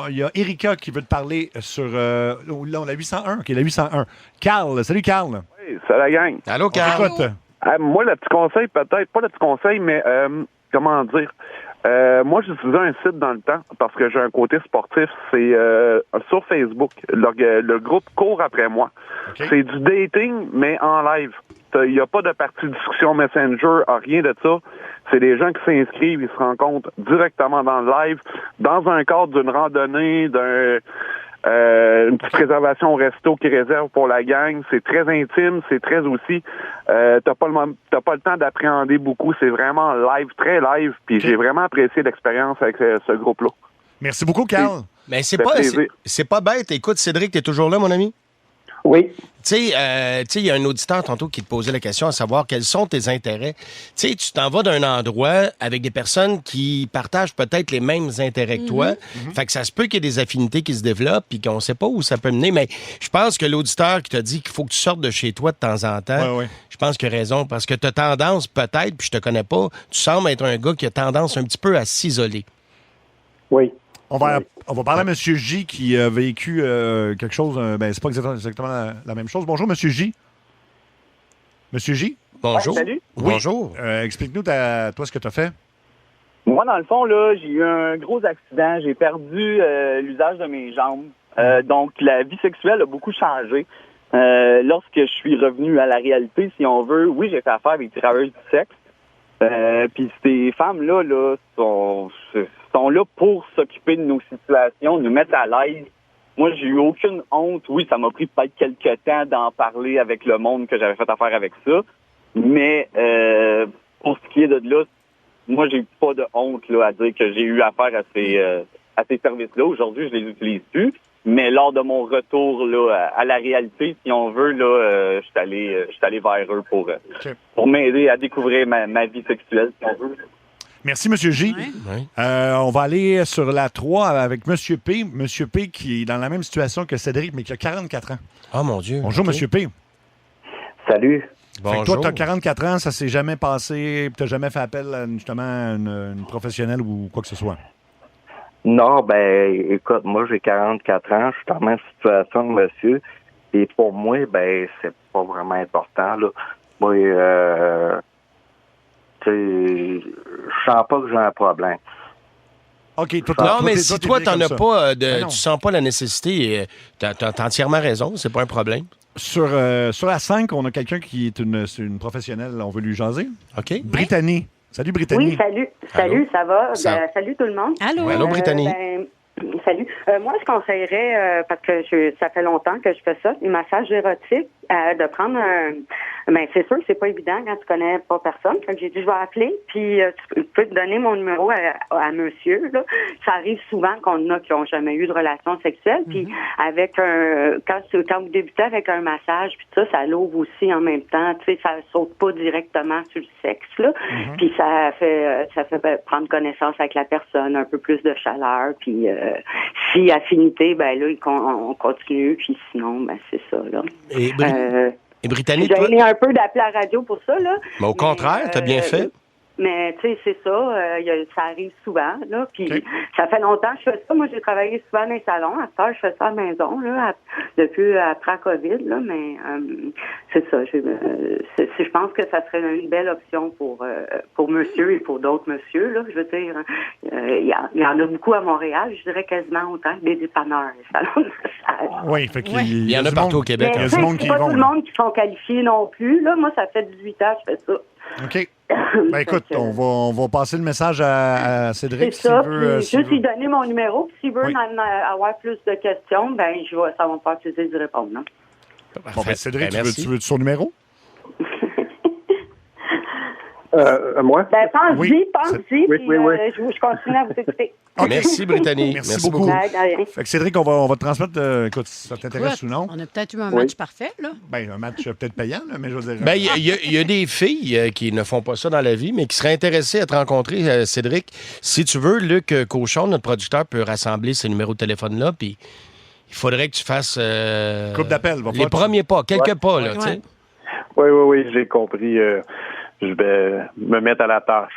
il y a Erika qui veut te parler sur... là, on a 801. OK, la 801. Carl. Salut, Carl. Hey, salut la gang. Allô, Carl. Écoute. Moi, le petit conseil, peut-être, pas le petit conseil, mais comment dire? Moi, j'utilisais un site dans le temps parce que j'ai un côté sportif. C'est sur Facebook. Le groupe court après moi. C'est du dating, mais en live. Il n'y a pas de partie de discussion Messenger, rien de ça. C'est des gens qui s'inscrivent, ils se rencontrent directement dans le live, dans un cadre d'une randonnée, une petite réservation au resto qui réserve pour la gang. C'est très intime, c'est très aussi. T'as pas le temps d'appréhender beaucoup. C'est vraiment live, très live. Puis j'ai vraiment apprécié l'expérience avec ce groupe-là. Merci beaucoup, Carl. Mais c'est pas bête. Écoute, Cédric, t'es toujours là, mon ami? Oui. Tu sais, il y a un auditeur tantôt qui te posait la question à savoir quels sont tes intérêts. Tu sais, tu t'en vas d'un endroit avec des personnes qui partagent peut-être les mêmes intérêts que toi. Fait que ça se peut qu'il y ait des affinités qui se développent puis qu'on sait pas où ça peut mener. Mais je pense que l'auditeur qui t'a dit qu'il faut que tu sortes de chez toi de temps en temps, je pense qu'il a raison. Parce que tu as tendance, peut-être, puis je te connais pas, tu sembles être un gars qui a tendance un petit peu à s'isoler. Oui. On va parler à M. J qui a vécu quelque chose. C'est pas exactement la même chose. Bonjour, M. J. M. J? Bonjour. Ouais, salut. Oui. Bonjour. Explique-nous, toi, ce que tu as fait. Moi, dans le fond, là, j'ai eu un gros accident. J'ai perdu l'usage de mes jambes. Donc, la vie sexuelle a beaucoup changé. Lorsque je suis revenu à la réalité, si on veut, oui, j'ai fait affaire avec des travailleuses du sexe. Puis ces femmes-là sont là pour s'occuper de nos situations, nous mettre à l'aise. Moi, j'ai eu aucune honte. Oui, ça m'a pris peut-être quelques temps d'en parler avec le monde que j'avais fait affaire avec ça. Mais pour ce qui est de là, moi, j'ai pas de honte là, à dire que j'ai eu affaire à ces services-là. Aujourd'hui, je les utilise plus. Mais lors de mon retour là, à la réalité, si on veut, là, je suis allé vers eux pour m'aider à découvrir ma vie sexuelle, si on veut. Merci, M. J. On va aller sur la 3 avec M. P. M. P qui est dans la même situation que Cédric, mais qui a 44 ans. Ah, mon Dieu. Bonjour, OK. M. P. Salut. Fait que toi, tu as 44 ans, ça s'est jamais passé, tu n'as jamais fait appel à justement une professionnelle ou quoi que ce soit? Non, ben, écoute, moi, j'ai 44 ans, je suis dans la même situation que monsieur, et pour moi, ben, c'est pas vraiment important, là. Moi, tu sais, je sens pas que j'ai un problème. OK, Non, mais si toi, t'en t'en as pas, tu sens pas la nécessité, t'as entièrement raison, c'est pas un problème. Sur la 5, on a quelqu'un qui est une professionnelle, on veut lui jaser. OK. Brittany. Salut, Brittany. Oui, salut. Salut, ça va? Ça- salut tout le monde. Allô. Allô, Brittany. Salut. Moi, je conseillerais, parce que ça fait longtemps que je fais ça, un massage érotique, de prendre un... Ben, c'est sûr que c'est pas évident quand tu connais pas personne. Fait que j'ai dit, je vais appeler, puis tu peux te donner mon numéro à monsieur, là. Ça arrive souvent qu'on a qui ont jamais eu de relation sexuelle, puis avec quand vous débutez avec un massage, puis ça l'ouvre aussi en même temps, tu sais, ça saute pas directement sur le sexe, là. Puis ça fait prendre connaissance avec la personne, un peu plus de chaleur, puis si affinité, ben là, on continue, puis sinon, ben c'est ça, là. Et Brittany, j'ai toi? aimé un peu d'appeler à la radio pour ça, là. Mais au contraire, t'as bien fait. Mais, tu sais, c'est ça, ça arrive souvent, là, puis ça fait longtemps que je fais ça. Moi, j'ai travaillé souvent dans les salons. À cette heure, je fais ça à la maison, là, depuis après la COVID, là, mais c'est ça. Je pense que ça serait une belle option pour monsieur et pour d'autres monsieur, là. Je veux dire, il y en a beaucoup à Montréal, je dirais quasiment autant que des dépanneurs, les salons de massage. Oui, fait qu'il Il y en a du partout monde- au Québec. Il y a Mais, du monde qui c'est y pas vont. tout le là. monde qui sont qualifiés non plus, là. Moi, ça fait 18 ans que je fais ça. OK. Ben écoute, on va passer le message à Cédric C'est ça, s'il veut. puis juste lui donner mon numéro, puis s'il veut Oui. avoir plus de questions, ben ça va me faire plaisir d'y répondre. Non? Bon, ben Cédric, Ben, merci. tu veux son numéro? Moi? Ben, pense-y, Oui. pense-y, Oui, puis oui, oui. je continue à vous écouter. Merci, Brittany. Merci beaucoup. Ouais, de rien. Fait que Cédric, on va te transmettre. Écoute, si ça t'intéresse Écoute, ou non. on a peut-être eu un match parfait, là. Ben, un match peut-être payant, là, mais je veux dire. Ben, il y a des filles qui ne font pas ça dans la vie, mais qui seraient intéressées à te rencontrer, Cédric. Si tu veux, Luc Cochon, notre producteur, peut rassembler ces numéros de téléphone-là, puis il faudrait que tu fasses coupe d'appel, les premiers pas, quelques pas, là, tu sais. Oui, j'ai compris. Je vais me mettre à la tâche.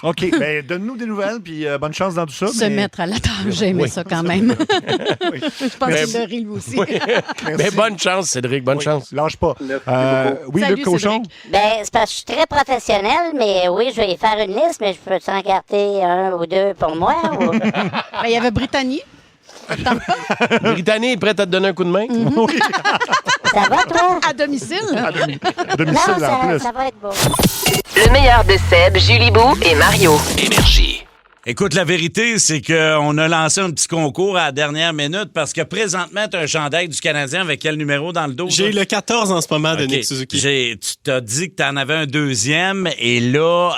OK, ben donne-nous des nouvelles, puis bonne chance dans tout ça. Se mettre à la tâche, j'ai aimé ça quand même. Je pense Merci. qu'il a ri, lui aussi. Mais bonne chance, Cédric, bonne chance. Lâche pas. Oui, Salut, Luc Cochon. Ben, c'est parce que je suis très professionnel, mais oui, je vais y faire une liste, mais je peux t'en garder un ou deux pour moi? Ou... Ben, il y avait Brittany. Brittany est prête à te donner un coup de main? Oui. Ça va, toi? À domicile. À domicile, non, en plus. ça va être beau. Le meilleur de Seb, Julie Bou et Mario. Énergie. Écoute, la vérité, c'est qu'on a lancé un petit concours à la dernière minute parce que présentement, tu as un chandail du Canadien avec quel numéro dans le dos? J'ai le 14 en ce moment de OK. Nick Suzuki. Tu t'as dit que tu en avais un deuxième et là,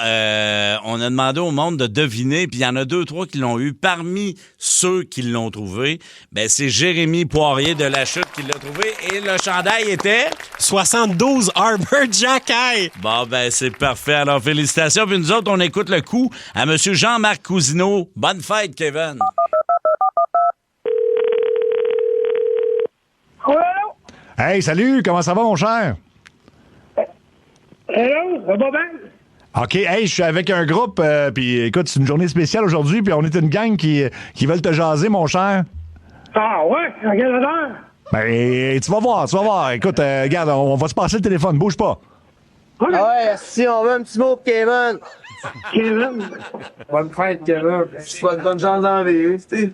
on a demandé au monde de deviner, puis il y en a 2-3 qui l'ont eu. Parmi ceux qui l'ont trouvé, ben c'est Jérémy Poirier de La Chute qui l'a trouvé et le chandail était... 72 Arbor Jackay. Bon, ben c'est parfait. Alors, félicitations. Puis nous autres, on écoute le coup à M. Jean-Marc Cousineau. Bonne fête, Kevin. Hey, salut, comment ça va, mon cher? Hello, ça va bien? OK, hey, je suis avec un groupe, puis écoute, c'est une journée spéciale aujourd'hui, puis on est une gang qui veulent te jaser, mon cher. Ah ouais? À quelle heure? Ben, tu vas voir. Écoute, regarde, on va se passer le téléphone, bouge pas. Ah ouais, si on veut un petit mot pour Kevin. Kevin? Bonne fête, Kevin. Je te souhaite bonne chance dans la vie, tu sais.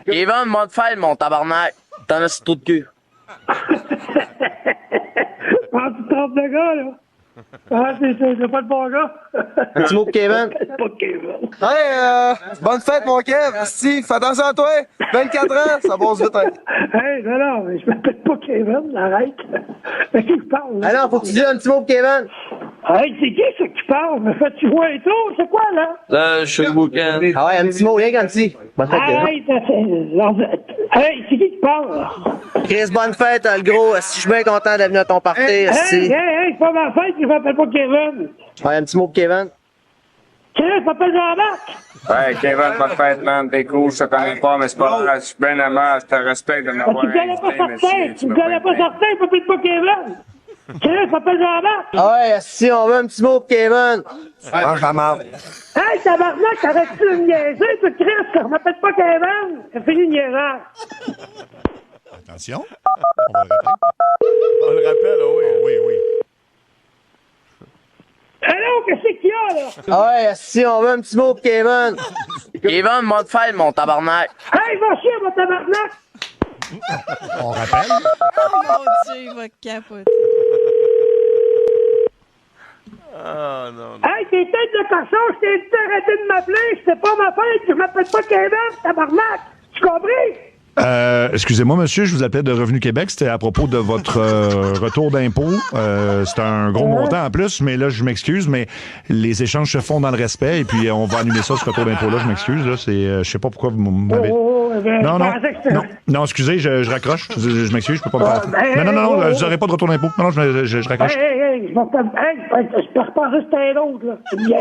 Kevin, bonne fête, mon tabarnak. T'en as sur trop de cul. Ah, tu te trompes de gars, là? Ah, c'est pas le bon gars. Un petit mot pour Kevin. C'est pas Kevin. Hey, bonne fête, mon Kev. Si, fais attention à toi. 24 ans, ça passe vite. Hein. Hey, non, mais je m'appelle pas Kevin, arrête. Mais qui parle, là? Ah non, faut que tu dises un petit mot pour Kevin. Hey, c'est qui ça qui parle? Me fais-tu voir et tout? C'est quoi, là? Je suis le week-end. Ah ouais, un petit mot, rien qu'un petit. Bonne fête, Kevin. Hey, c'est qui parle, là? Chris, bonne fête, le gros. Si je suis bien content de venir à ton party. Hey, c'est pas ma fête, je m'appelle pas Kevin. Ouais, un petit mot pour Kevin. Kevin, je m'appelle Jean-Marc. Ouais, Kevin, bonne fête, man. T'es cool, je te connais pas, mais c'est pas grave. Je suis bien aimable, je te respecte de m'avoir Tu me connais pas certain, tu me connais pas certain, je m'appelle pas Kevin. Kevin, je m'appelle Jean-Marc. Ah ouais, si on veut un petit mot pour Kevin. Ah, Jean-Marc. Hey, tabarnak, t'arrêtes-tu de me niaiser, tu Chris? Je m'appelle pas Kevin. C'est fini le niaisage. Attention, on va le rappeler. On le rappelle, oui. Oui. Hello, qu'est-ce qu'il y a, là? Ah ouais, si on veut un petit mot pour Kevin. Kevin, bonne fête, mon tabarnak. Hey, va chier, mon tabarnak! On rappelle. Oh mon Dieu, il va capoter. Ah, non. Hey, t'es tête de cochon, je t'ai dit d'arrêter de m'appeler, c'est pas ma fête, je m'appelle pas Kevin, tabarnak! Tu comprends? Excusez-moi, monsieur, je vous appelais de Revenu Québec. C'était à propos de votre retour d'impôt. C'est un gros montant en plus, mais là, je m'excuse, mais les échanges se font dans le respect et puis on va annuler ça, ce retour d'impôt-là. Je m'excuse. Là, je sais pas pourquoi vous m'avez... Non, excusez, je raccroche. Je m'excuse, je peux pas me faire... Non, je n'aurai pas de retour d'impôt. Non, je raccroche. Hey, je m'appelle... Hey, je repars juste à un autre, là. C'est bien.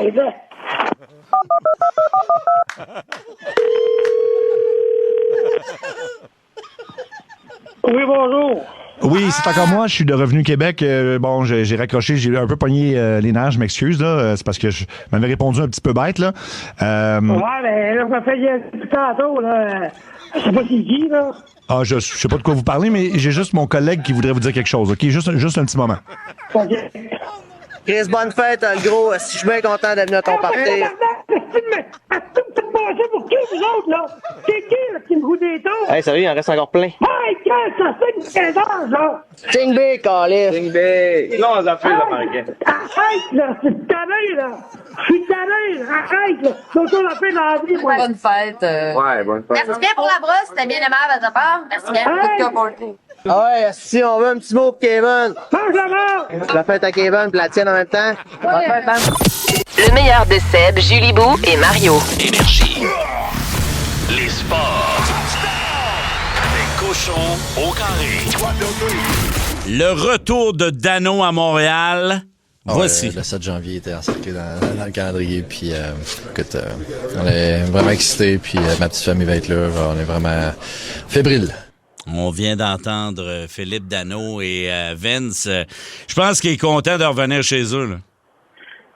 Oui, bonjour. Oui, c'est encore moi. Je suis de Revenu Québec. Bon, j'ai raccroché. J'ai un peu pogné les nerfs. Je m'excuse, là. C'est parce que je m'avais répondu un petit peu bête, là. Ouais, mais là, je me fais tout tantôt, là. Je sais pas c'est qui, là. Ah, je sais pas de quoi vous parlez, mais j'ai juste mon collègue qui voudrait vous dire quelque chose, OK? Juste un petit moment. OK. Chris, bonne fête, le gros. Si je suis bien content de venir à ton party. Pour qui, vous autres, là? C'est qui, là, qui me roule des tons? Hey, sérieux, il en reste encore plein. Hey, ça fait une 15 heures, là! Ching B, Calis. Ching B. Non, on a fait le manquet. Arrête, là! C'est tanné, là! Je suis tanné, là! Arrête, là! Donc, on a fait dans la vie, Bonne fête. Ouais, bonne fête. Merci bien pour la brosse, c'était bien aimable à ta part. Merci bien. Coup de cœur pour le coup. Ah ouais, si on veut un petit mot pour Kevin. La fête à Kevin puis la tienne en même temps. Bonne fête, man. Le meilleur de Seb, Julie Bou et Mario. Énergie. Les sports. Avec Cochon au carré. Le retour de Dano à Montréal. Voici. Le 7 janvier était encerclé dans le calendrier. Puis, écoute, on est vraiment excités. Puis, ma petite famille va être là. On est vraiment fébrile. On vient d'entendre Philippe Dano et Vince. Je pense qu'il est content de revenir chez eux. Là.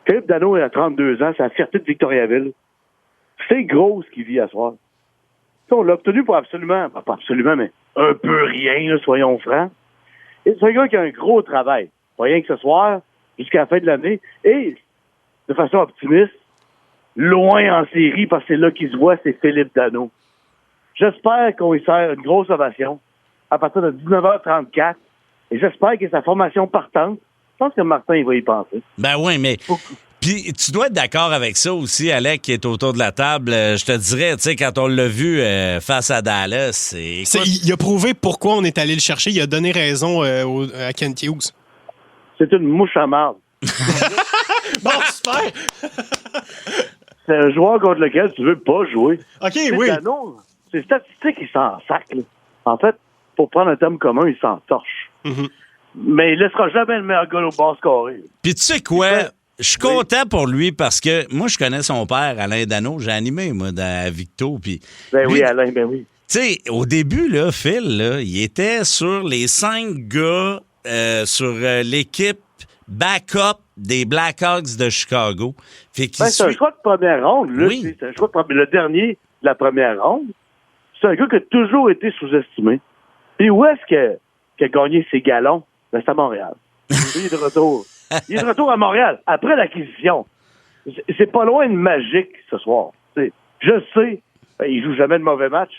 Philippe Dano a 32 ans. C'est la fierté de Victoriaville. C'est gros ce qu'il vit à soir. On l'a obtenu pour absolument, pas absolument, mais un peu rien, là, soyons francs. Et c'est un gars qui a un gros travail. Pas rien que ce soir, jusqu'à la fin de l'année. Et, de façon optimiste, loin en série, parce que c'est là qu'il se voit, c'est Philippe Dano. J'espère qu'on lui sert une grosse ovation à partir de 19h34. Et j'espère que sa formation partante, je pense que Martin, il va y penser. Ben oui, mais... Puis tu dois être d'accord avec ça aussi, Alec, qui est autour de la table. Je te dirais, tu sais, quand on l'a vu face à Dallas... Il a prouvé pourquoi on est allé le chercher. Il a donné raison à Kent Hughes. C'est une mouche à marde. Bon, super! C'est un joueur contre lequel tu veux pas jouer. OK, c'est oui. Dano, c'est statistique, il s'en sac. Là. En fait, pour prendre un terme commun, il s'en torche. Mm-hmm. Mais il laissera jamais le meilleur gars au bas scoré. Puis tu sais quoi? Je suis content pour lui parce que moi, je connais son père, Alain Dano. J'ai animé, moi, à Victo. Puis ben lui, oui, Alain, ben oui. Tu sais, au début, là, Phil, là, il était sur les 5 gars sur l'équipe backup des Blackhawks de Chicago. Fait qu'il c'est un choix de première ronde. Là, oui. C'est un choix de le dernier de la première ronde. C'est un gars qui a toujours été sous-estimé. Puis où est-ce qu'il a gagné ses galons? Ben, c'est à Montréal. Il est de retour. Il est de retour à Montréal, après l'acquisition. C'est pas loin de magique ce soir. T'sais, je sais, il joue jamais de mauvais match,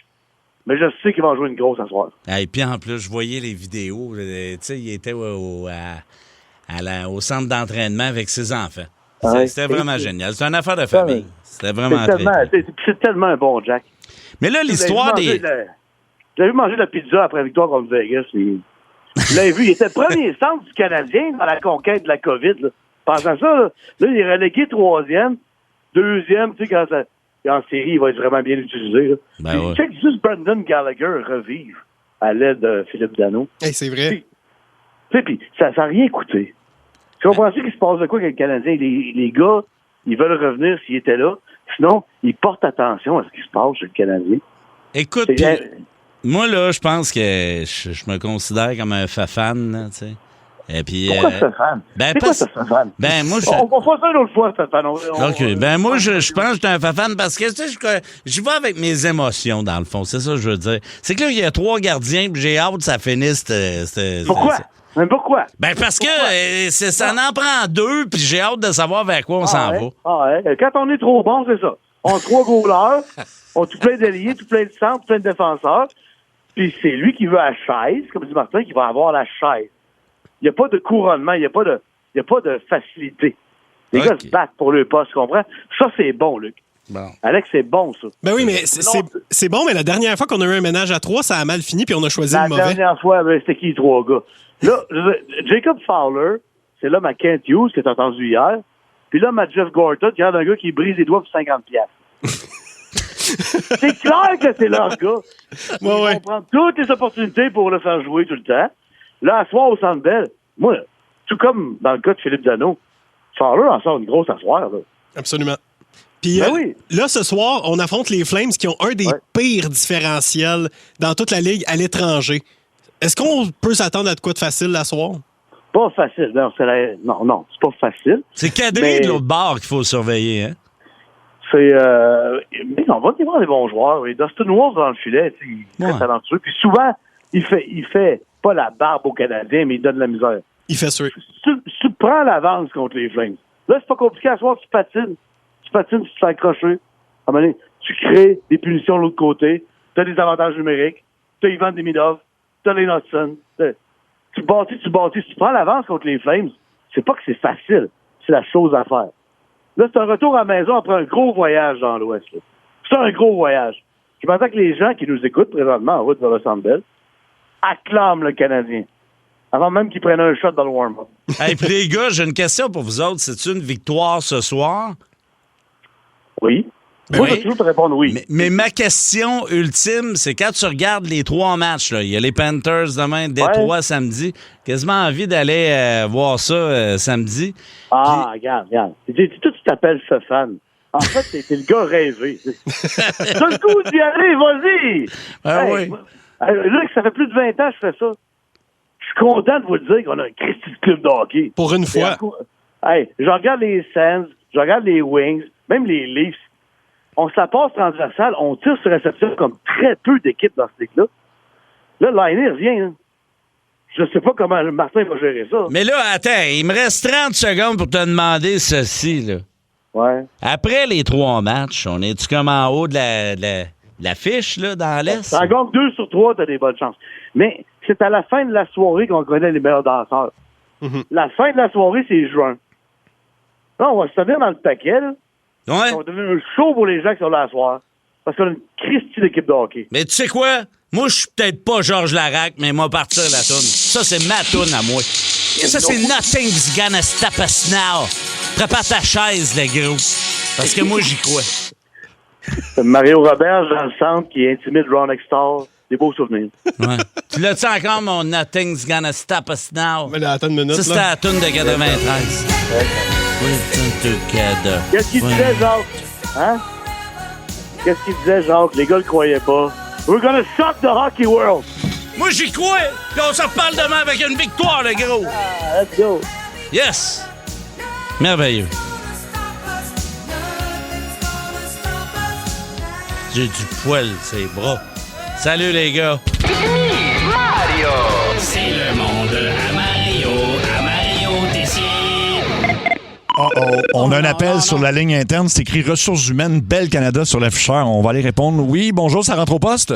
mais je sais qu'il va en jouer une grosse ce soir. Et puis en plus, je voyais les vidéos. Tu sais, il était au centre d'entraînement avec ses enfants. C'était vraiment génial. C'est une affaire de famille. C'était vraiment c'est tellement un bon Jack. Mais là, l'histoire des... J'ai vu manger de la pizza après la victoire contre Vegas. Vous l'avez vu, il était le premier centre du Canadien dans la conquête de la COVID. Là. Pensant ça, là, il est relégué 3e, 2e, tu sais, quand en série, il va être vraiment bien utilisé. Là. Ben ouais. Check juste Brendan Gallagher revivre à l'aide de Philippe Dano. Hey, c'est vrai. Tu sais, puis ça n'a rien coûté. Tu comprends qu'il se passe de quoi avec le Canadien? Les gars, ils veulent revenir s'ils étaient là. Sinon, ils portent attention à ce qui se passe chez le Canadien. Écoute, moi, là, je pense que je me considère comme un fafan, tu sais. Et puis, pourquoi Fafan? Ben, c'est quoi ça, Fafan? Ben, moi, on fera ça une autre fois, Fafan. OK. Ben, moi, je pense que je suis un fafan parce que, tu sais, je vais avec mes émotions, dans le fond. C'est ça que je veux dire. C'est que là, il y a 3 gardiens, puis j'ai hâte que ça finisse. Pourquoi? Mais pourquoi? Ben, parce que ça en prend 2, puis j'ai hâte de savoir vers quoi on s'en va. Ah ouais. Quand on est trop bon, c'est ça. On a 3 goalers, on a tout plein d'ailiers, tout plein de centres, tout plein de défenseurs. Puis c'est lui qui veut la chaise, comme dit Martin, qui va avoir la chaise. Il n'y a pas de couronnement, il n'y a pas de facilité. Les gars se battent pour le poste, tu comprends? Ça, c'est bon, Luc. Bon. Alex, c'est bon, ça. Ben oui, mais c'est bon, mais la dernière fois qu'on a eu un ménage à 3, ça a mal fini, puis on a choisi le mauvais. La dernière fois, c'était qui les 3 gars? Là, Jacob Fowler, c'est l'homme à Kent Hughes, que tu as entendu hier. Puis là, ma Jeff Gorton, qui a un gars qui brise les doigts pour 50$. C'est clair que c'est leur gars. Ils vont prendre toutes les opportunités pour le faire jouer tout le temps. Là, à soir au Centre Bell, moi, tout comme dans le cas de Philippe Dano, Fowler en sort une grosse asseoir. Là. Absolument. Puis là, ce soir, on affronte les Flames qui ont un des pires différentiels dans toute la Ligue à l'étranger. Est-ce qu'on peut s'attendre à de quoi de facile la soir? Pas facile. Non, c'est pas facile. C'est Kadri de l'autre bord qu'il faut surveiller, hein? Mais on va y voir des bons joueurs. Oui. Dustin Wolf dans le filet, il est très talentueux. Puis souvent, il fait pas la barbe aux Canadiens, mais il donne de la misère. Il fait ça. Tu prends l'avance contre les Flames. Là, c'est pas compliqué à soir, tu patines, tu te fais accrocher. À un moment donné, tu crées des punitions de l'autre côté, tu as des avantages numériques, tu as Ivan Demidov, tu as les Hudson. Tu bâtis. Si tu prends l'avance contre les Flames, c'est pas que c'est facile, c'est la chose à faire. Là, c'est un retour à la maison après un gros voyage dans l'Ouest. Là. C'est un gros voyage. Je m'attends que les gens qui nous écoutent présentement en route vers le Centre Bell acclament le Canadien. Avant même qu'ils prennent un shot dans le warm-up. Hey, puis les gars, j'ai une question pour vous autres. C'est-tu une victoire ce soir? Oui. Moi, je vais toujours te répondre oui. Mais ma question ultime, c'est quand tu regardes les 3 matchs, là, il y a les Panthers demain, Détroit samedi, quasiment envie d'aller voir ça samedi. Regarde. Tu t'appelles Stéphane. En fait, t'es le gars rêvé. T'as le goût d'y aller, vas-y! Oui. Là, ça fait plus de 20 ans que je fais ça. Je suis content de vous le dire qu'on a un Christy de club de hockey. Pour une fois. Je regarde les Sens, je regarde les Wings, même les Leafs. On se la passe transversale, on tire sur réception comme très peu d'équipes dans ce ligue-là. Là, Lainé revient. Hein. Je sais pas comment Martin va gérer ça. Mais là, attends, il me reste 30 secondes pour te demander ceci, là. Ouais. Après les 3 matchs, on est-tu comme en haut de la fiche, là, dans l'Est? Ça gagne 2 sur 3, t'as des bonnes chances. Mais c'est à la fin de la soirée qu'on connaît les meilleurs danseurs. La fin de la soirée, c'est juin. Là, on va se tenir dans le paquet, là. Ouais. Ça va devenir un show pour les gens qui sont là à soir. Parce qu'on a une Christie d'équipe de hockey. Mais tu sais quoi? Moi, je suis peut-être pas Georges Larac, mais moi, partir la toune. Ça, c'est ma toune à moi. Ça, c'est Nothing's Gonna Stop Us Now. Prépare ta chaise, le gros. Parce que moi, j'y crois. Mario Robert dans le centre qui intimide Ron Extall. Des beaux souvenirs. Ouais. Tu l'as-tu encore, mon Nothing's Gonna Stop Us Now? Mais là, attends une minute. Ça, c'était la toune de 93. Qu'est-ce qu'il disait, Jacques? Hein? Qu'est-ce qu'il disait, Jacques? Les gars le croyaient pas. We're gonna shock the hockey world. Moi, j'y crois. Puis on se reparle demain avec une victoire, le gros. Let's go. Yes. Merveilleux. J'ai du poil, ses bras. Salut, les gars. Mario! C'est le monde à Mario Tessier. On a un appel sur la ligne interne. C'est écrit Ressources humaines, Belle Canada sur l'afficheur. On va aller répondre. Oui, bonjour, ça rentre au poste?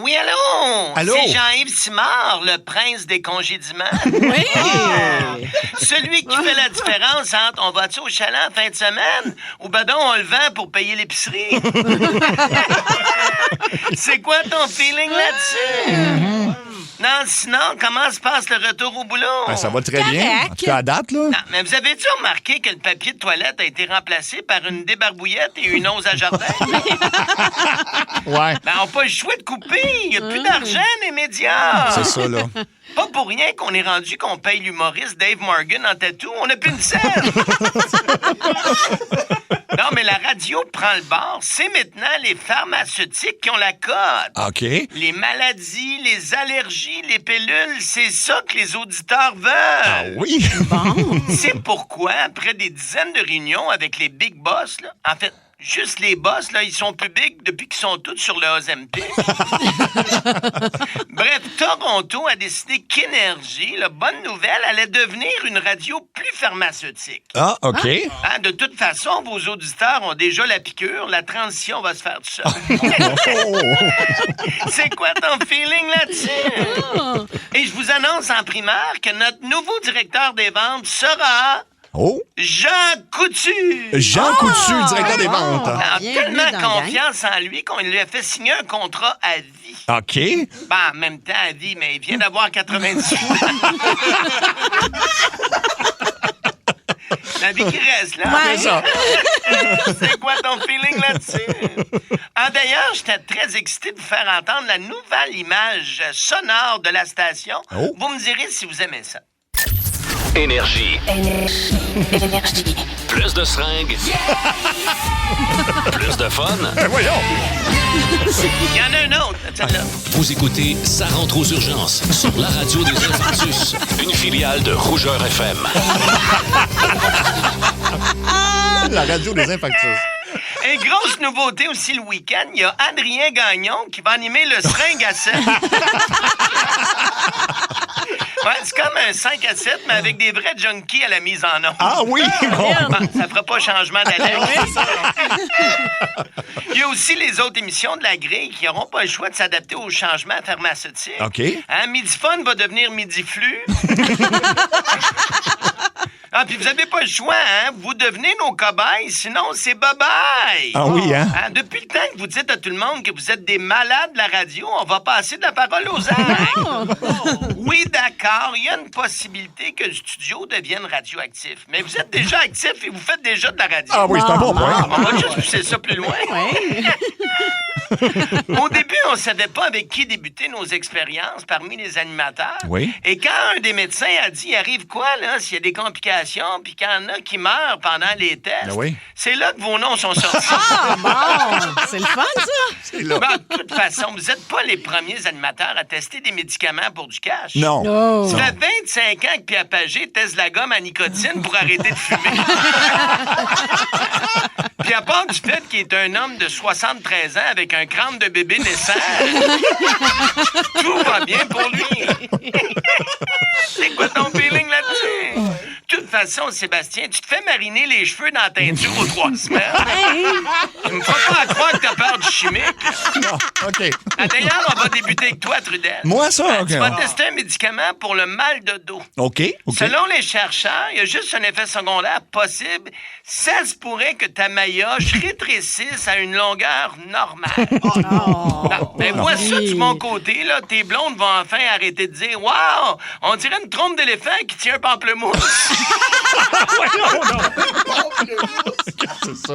Oui, allô? Allô? C'est Jean-Yves Simard, le prince des congédiements. Oui! Celui qui fait la différence entre on va-tu au chalet en fin de semaine ou ben donc on le vend pour payer l'épicerie. C'est quoi ton feeling là-dessus? Non, sinon, comment se passe le retour au boulot? Ben, ça va très bien. En tout cas, à date, là. Non, mais vous avez-tu remarqué que le papier de toilette a été remplacé par une débarbouillette et une ose à jardin? Ouais. Ben, on n'a pas le choix de couper. Il n'y a plus d'argent, les médias. C'est ça, là. Pas pour rien qu'on est rendu qu'on paye l'humoriste Dave Morgan en tatou. On n'a plus une scène. Non, mais la radio prend le bord. C'est maintenant les pharmaceutiques qui ont la cote. OK. Les maladies, les allergies, les pilules, c'est ça que les auditeurs veulent. Ah oui? Bon. C'est pourquoi, après des dizaines de réunions avec les big boss, là, en fait, juste les boss, là, ils sont publics depuis qu'ils sont tous sur le Ozempic. Bref, Toronto a décidé qu'Énergie, la bonne nouvelle, allait devenir une radio plus pharmaceutique. Ah, OK. Hein, de toute façon, vos auditeurs ont déjà la piqûre. La transition va se faire tout seul. C'est quoi ton feeling là-dessus? Et je vous annonce en primaire que notre nouveau directeur des ventes sera... Oh! Jean Coutu! Jean Coutu, directeur des ventes. Il a Bienvenue tellement dans la confiance en lui qu'on lui a fait signer un contrat à vie. OK. Ben, en même temps, à vie, mais il vient d'avoir 98 ans. La vie qui reste, là. Ouais. C'est ça. C'est quoi ton feeling là-dessus? Ah, d'ailleurs, j'étais très excité de vous faire entendre la nouvelle image sonore de la station. Oh. Vous me direz si vous aimez ça. Énergie. Énergie. Plus de seringues. Plus de fun. Voyons. Il y en a un autre, celle-là. Vous écoutez Ça rentre aux urgences sur la radio des Infarctus, une filiale de Rougeur FM. La radio des Infarctus. Et grosse nouveauté aussi le week-end, il y a Adrien Gagnon qui va animer le seringue à 7. Ouais, c'est comme un 5 à 7, mais avec des vrais junkies à la mise en onde. Ah oui? Bon. Ça fera pas changement d'allure. Il y a aussi les autres émissions de la grille qui n'auront pas le choix de s'adapter aux changements pharmaceutiques. OK. Hein, Midi Fun va devenir Midi Flux. Ah, puis vous avez pas le choix, hein? Vous devenez nos cobayes, sinon c'est bye-bye. Ah oui, hein? Depuis le temps que vous dites à tout le monde que vous êtes des malades de la radio, on va passer de la parole aux actes. Oui, d'accord, il y a une possibilité que le studio devienne radioactif. Mais vous êtes déjà actif et vous faites déjà de la radio. Ah oui, c'est un bon point. On va juste pousser ça plus loin. Au début, on savait pas avec qui débuter nos expériences parmi les animateurs. Oui. Et quand un des médecins a dit, il arrive quoi, là, s'il y a des complications, puis qu'il y en a qui meurent pendant les tests, oui. c'est là que vos noms sont sortis. Ah, bon! C'est le fun, ça! C'est là. Ben, de toute façon, vous n'êtes pas les premiers animateurs à tester des médicaments pour du cash. Non. Oh. Ça fait 25 ans que Pierre Pagé teste la gomme à nicotine pour arrêter de fumer. Puis à part du fait qu'il est un homme de 73 ans avec un crâne de bébé naissant, tout va bien pour lui. C'est quoi ton feeling là-dessus? De toute façon, Sébastien, tu te fais mariner les cheveux dans la teinture aux 3 semaines. Tu me feras pas croire que t'as peur du chimique. Non, OK. D'ailleurs, on va débuter avec toi, Trudel. Moi, ça? OK. Tu vas tester un médicament pour le mal de dos. OK. Selon les chercheurs, il y a juste un effet secondaire possible. Ça se pourrait que ta maillotche rétrécisse à une longueur normale. Ben, vois ça du bon côté, là. Tes blondes vont enfin arrêter de dire « Wow, on dirait une trompe d'éléphant qui tient un pamplemousse. » C'est ça.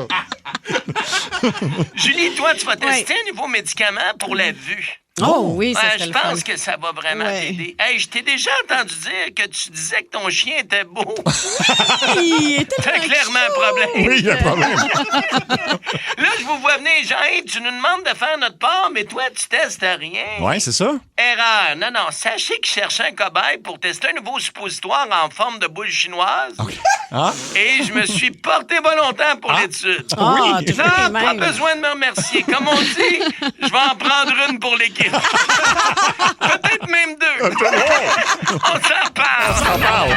Julie, toi, tu vas tester un nouveau médicament pour la vue. Oh oui, ça serait je le fun. pense que ça va vraiment t'aider. Hey, je t'ai déjà entendu dire que tu disais que ton chien était beau. T'as clairement un problème. Oui, il y a un problème. Là, je vous vois venir, Jean-Yves, tu nous demandes de faire notre part, mais toi, tu testes rien. Oui, c'est ça. Erreur. Non, sachez qu'il cherchait un cobaye pour tester un nouveau suppositoire en forme de boule chinoise. Okay. Ah. Et je me suis porté volontaire pour l'étude. Ah, oui. Non, pas besoin de me remercier. Comme on dit, je vais en prendre une pour l'équipe. Peut-être même 2. On s'en parle.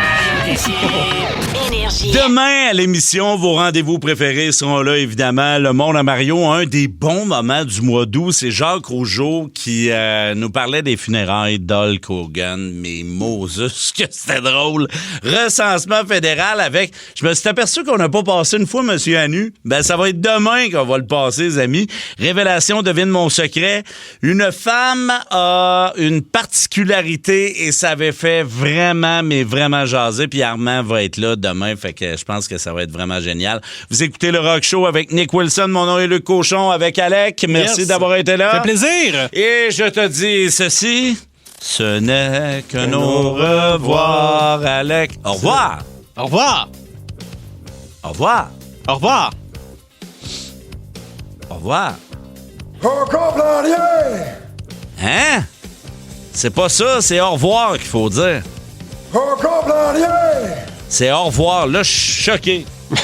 Demain, à l'émission, vos rendez-vous préférés seront là, évidemment. Le Monde à Mario, un des bons moments du mois d'août, c'est Jacques Rougeau qui nous parlait des funérailles d'Hulk Hogan. Mais Moses, que c'était drôle. Recensement fédéral avec... Je me suis aperçu qu'on n'a pas passé une fois Monsieur Anu. Ben, ça va être demain qu'on va le passer, les amis. Révélation, devine mon secret. Une femme a une particularité et ça avait fait vraiment, mais vraiment jaser. Puis Armand va être là demain, fait que je pense que ça va être vraiment génial. Vous écoutez le Rock Show avec Nick Wilson, mon nom est Luc Cochon, avec Alec. Merci d'avoir été là. Ça fait plaisir. Et je te dis ceci, ce n'est qu'un au revoir, Alec. Au revoir. Au revoir. Au revoir. Au revoir. Au revoir. On comprend rien! Hein? C'est pas ça, c'est au revoir qu'il faut dire. On comprend rien! C'est au revoir. Là, je suis choqué. Bye.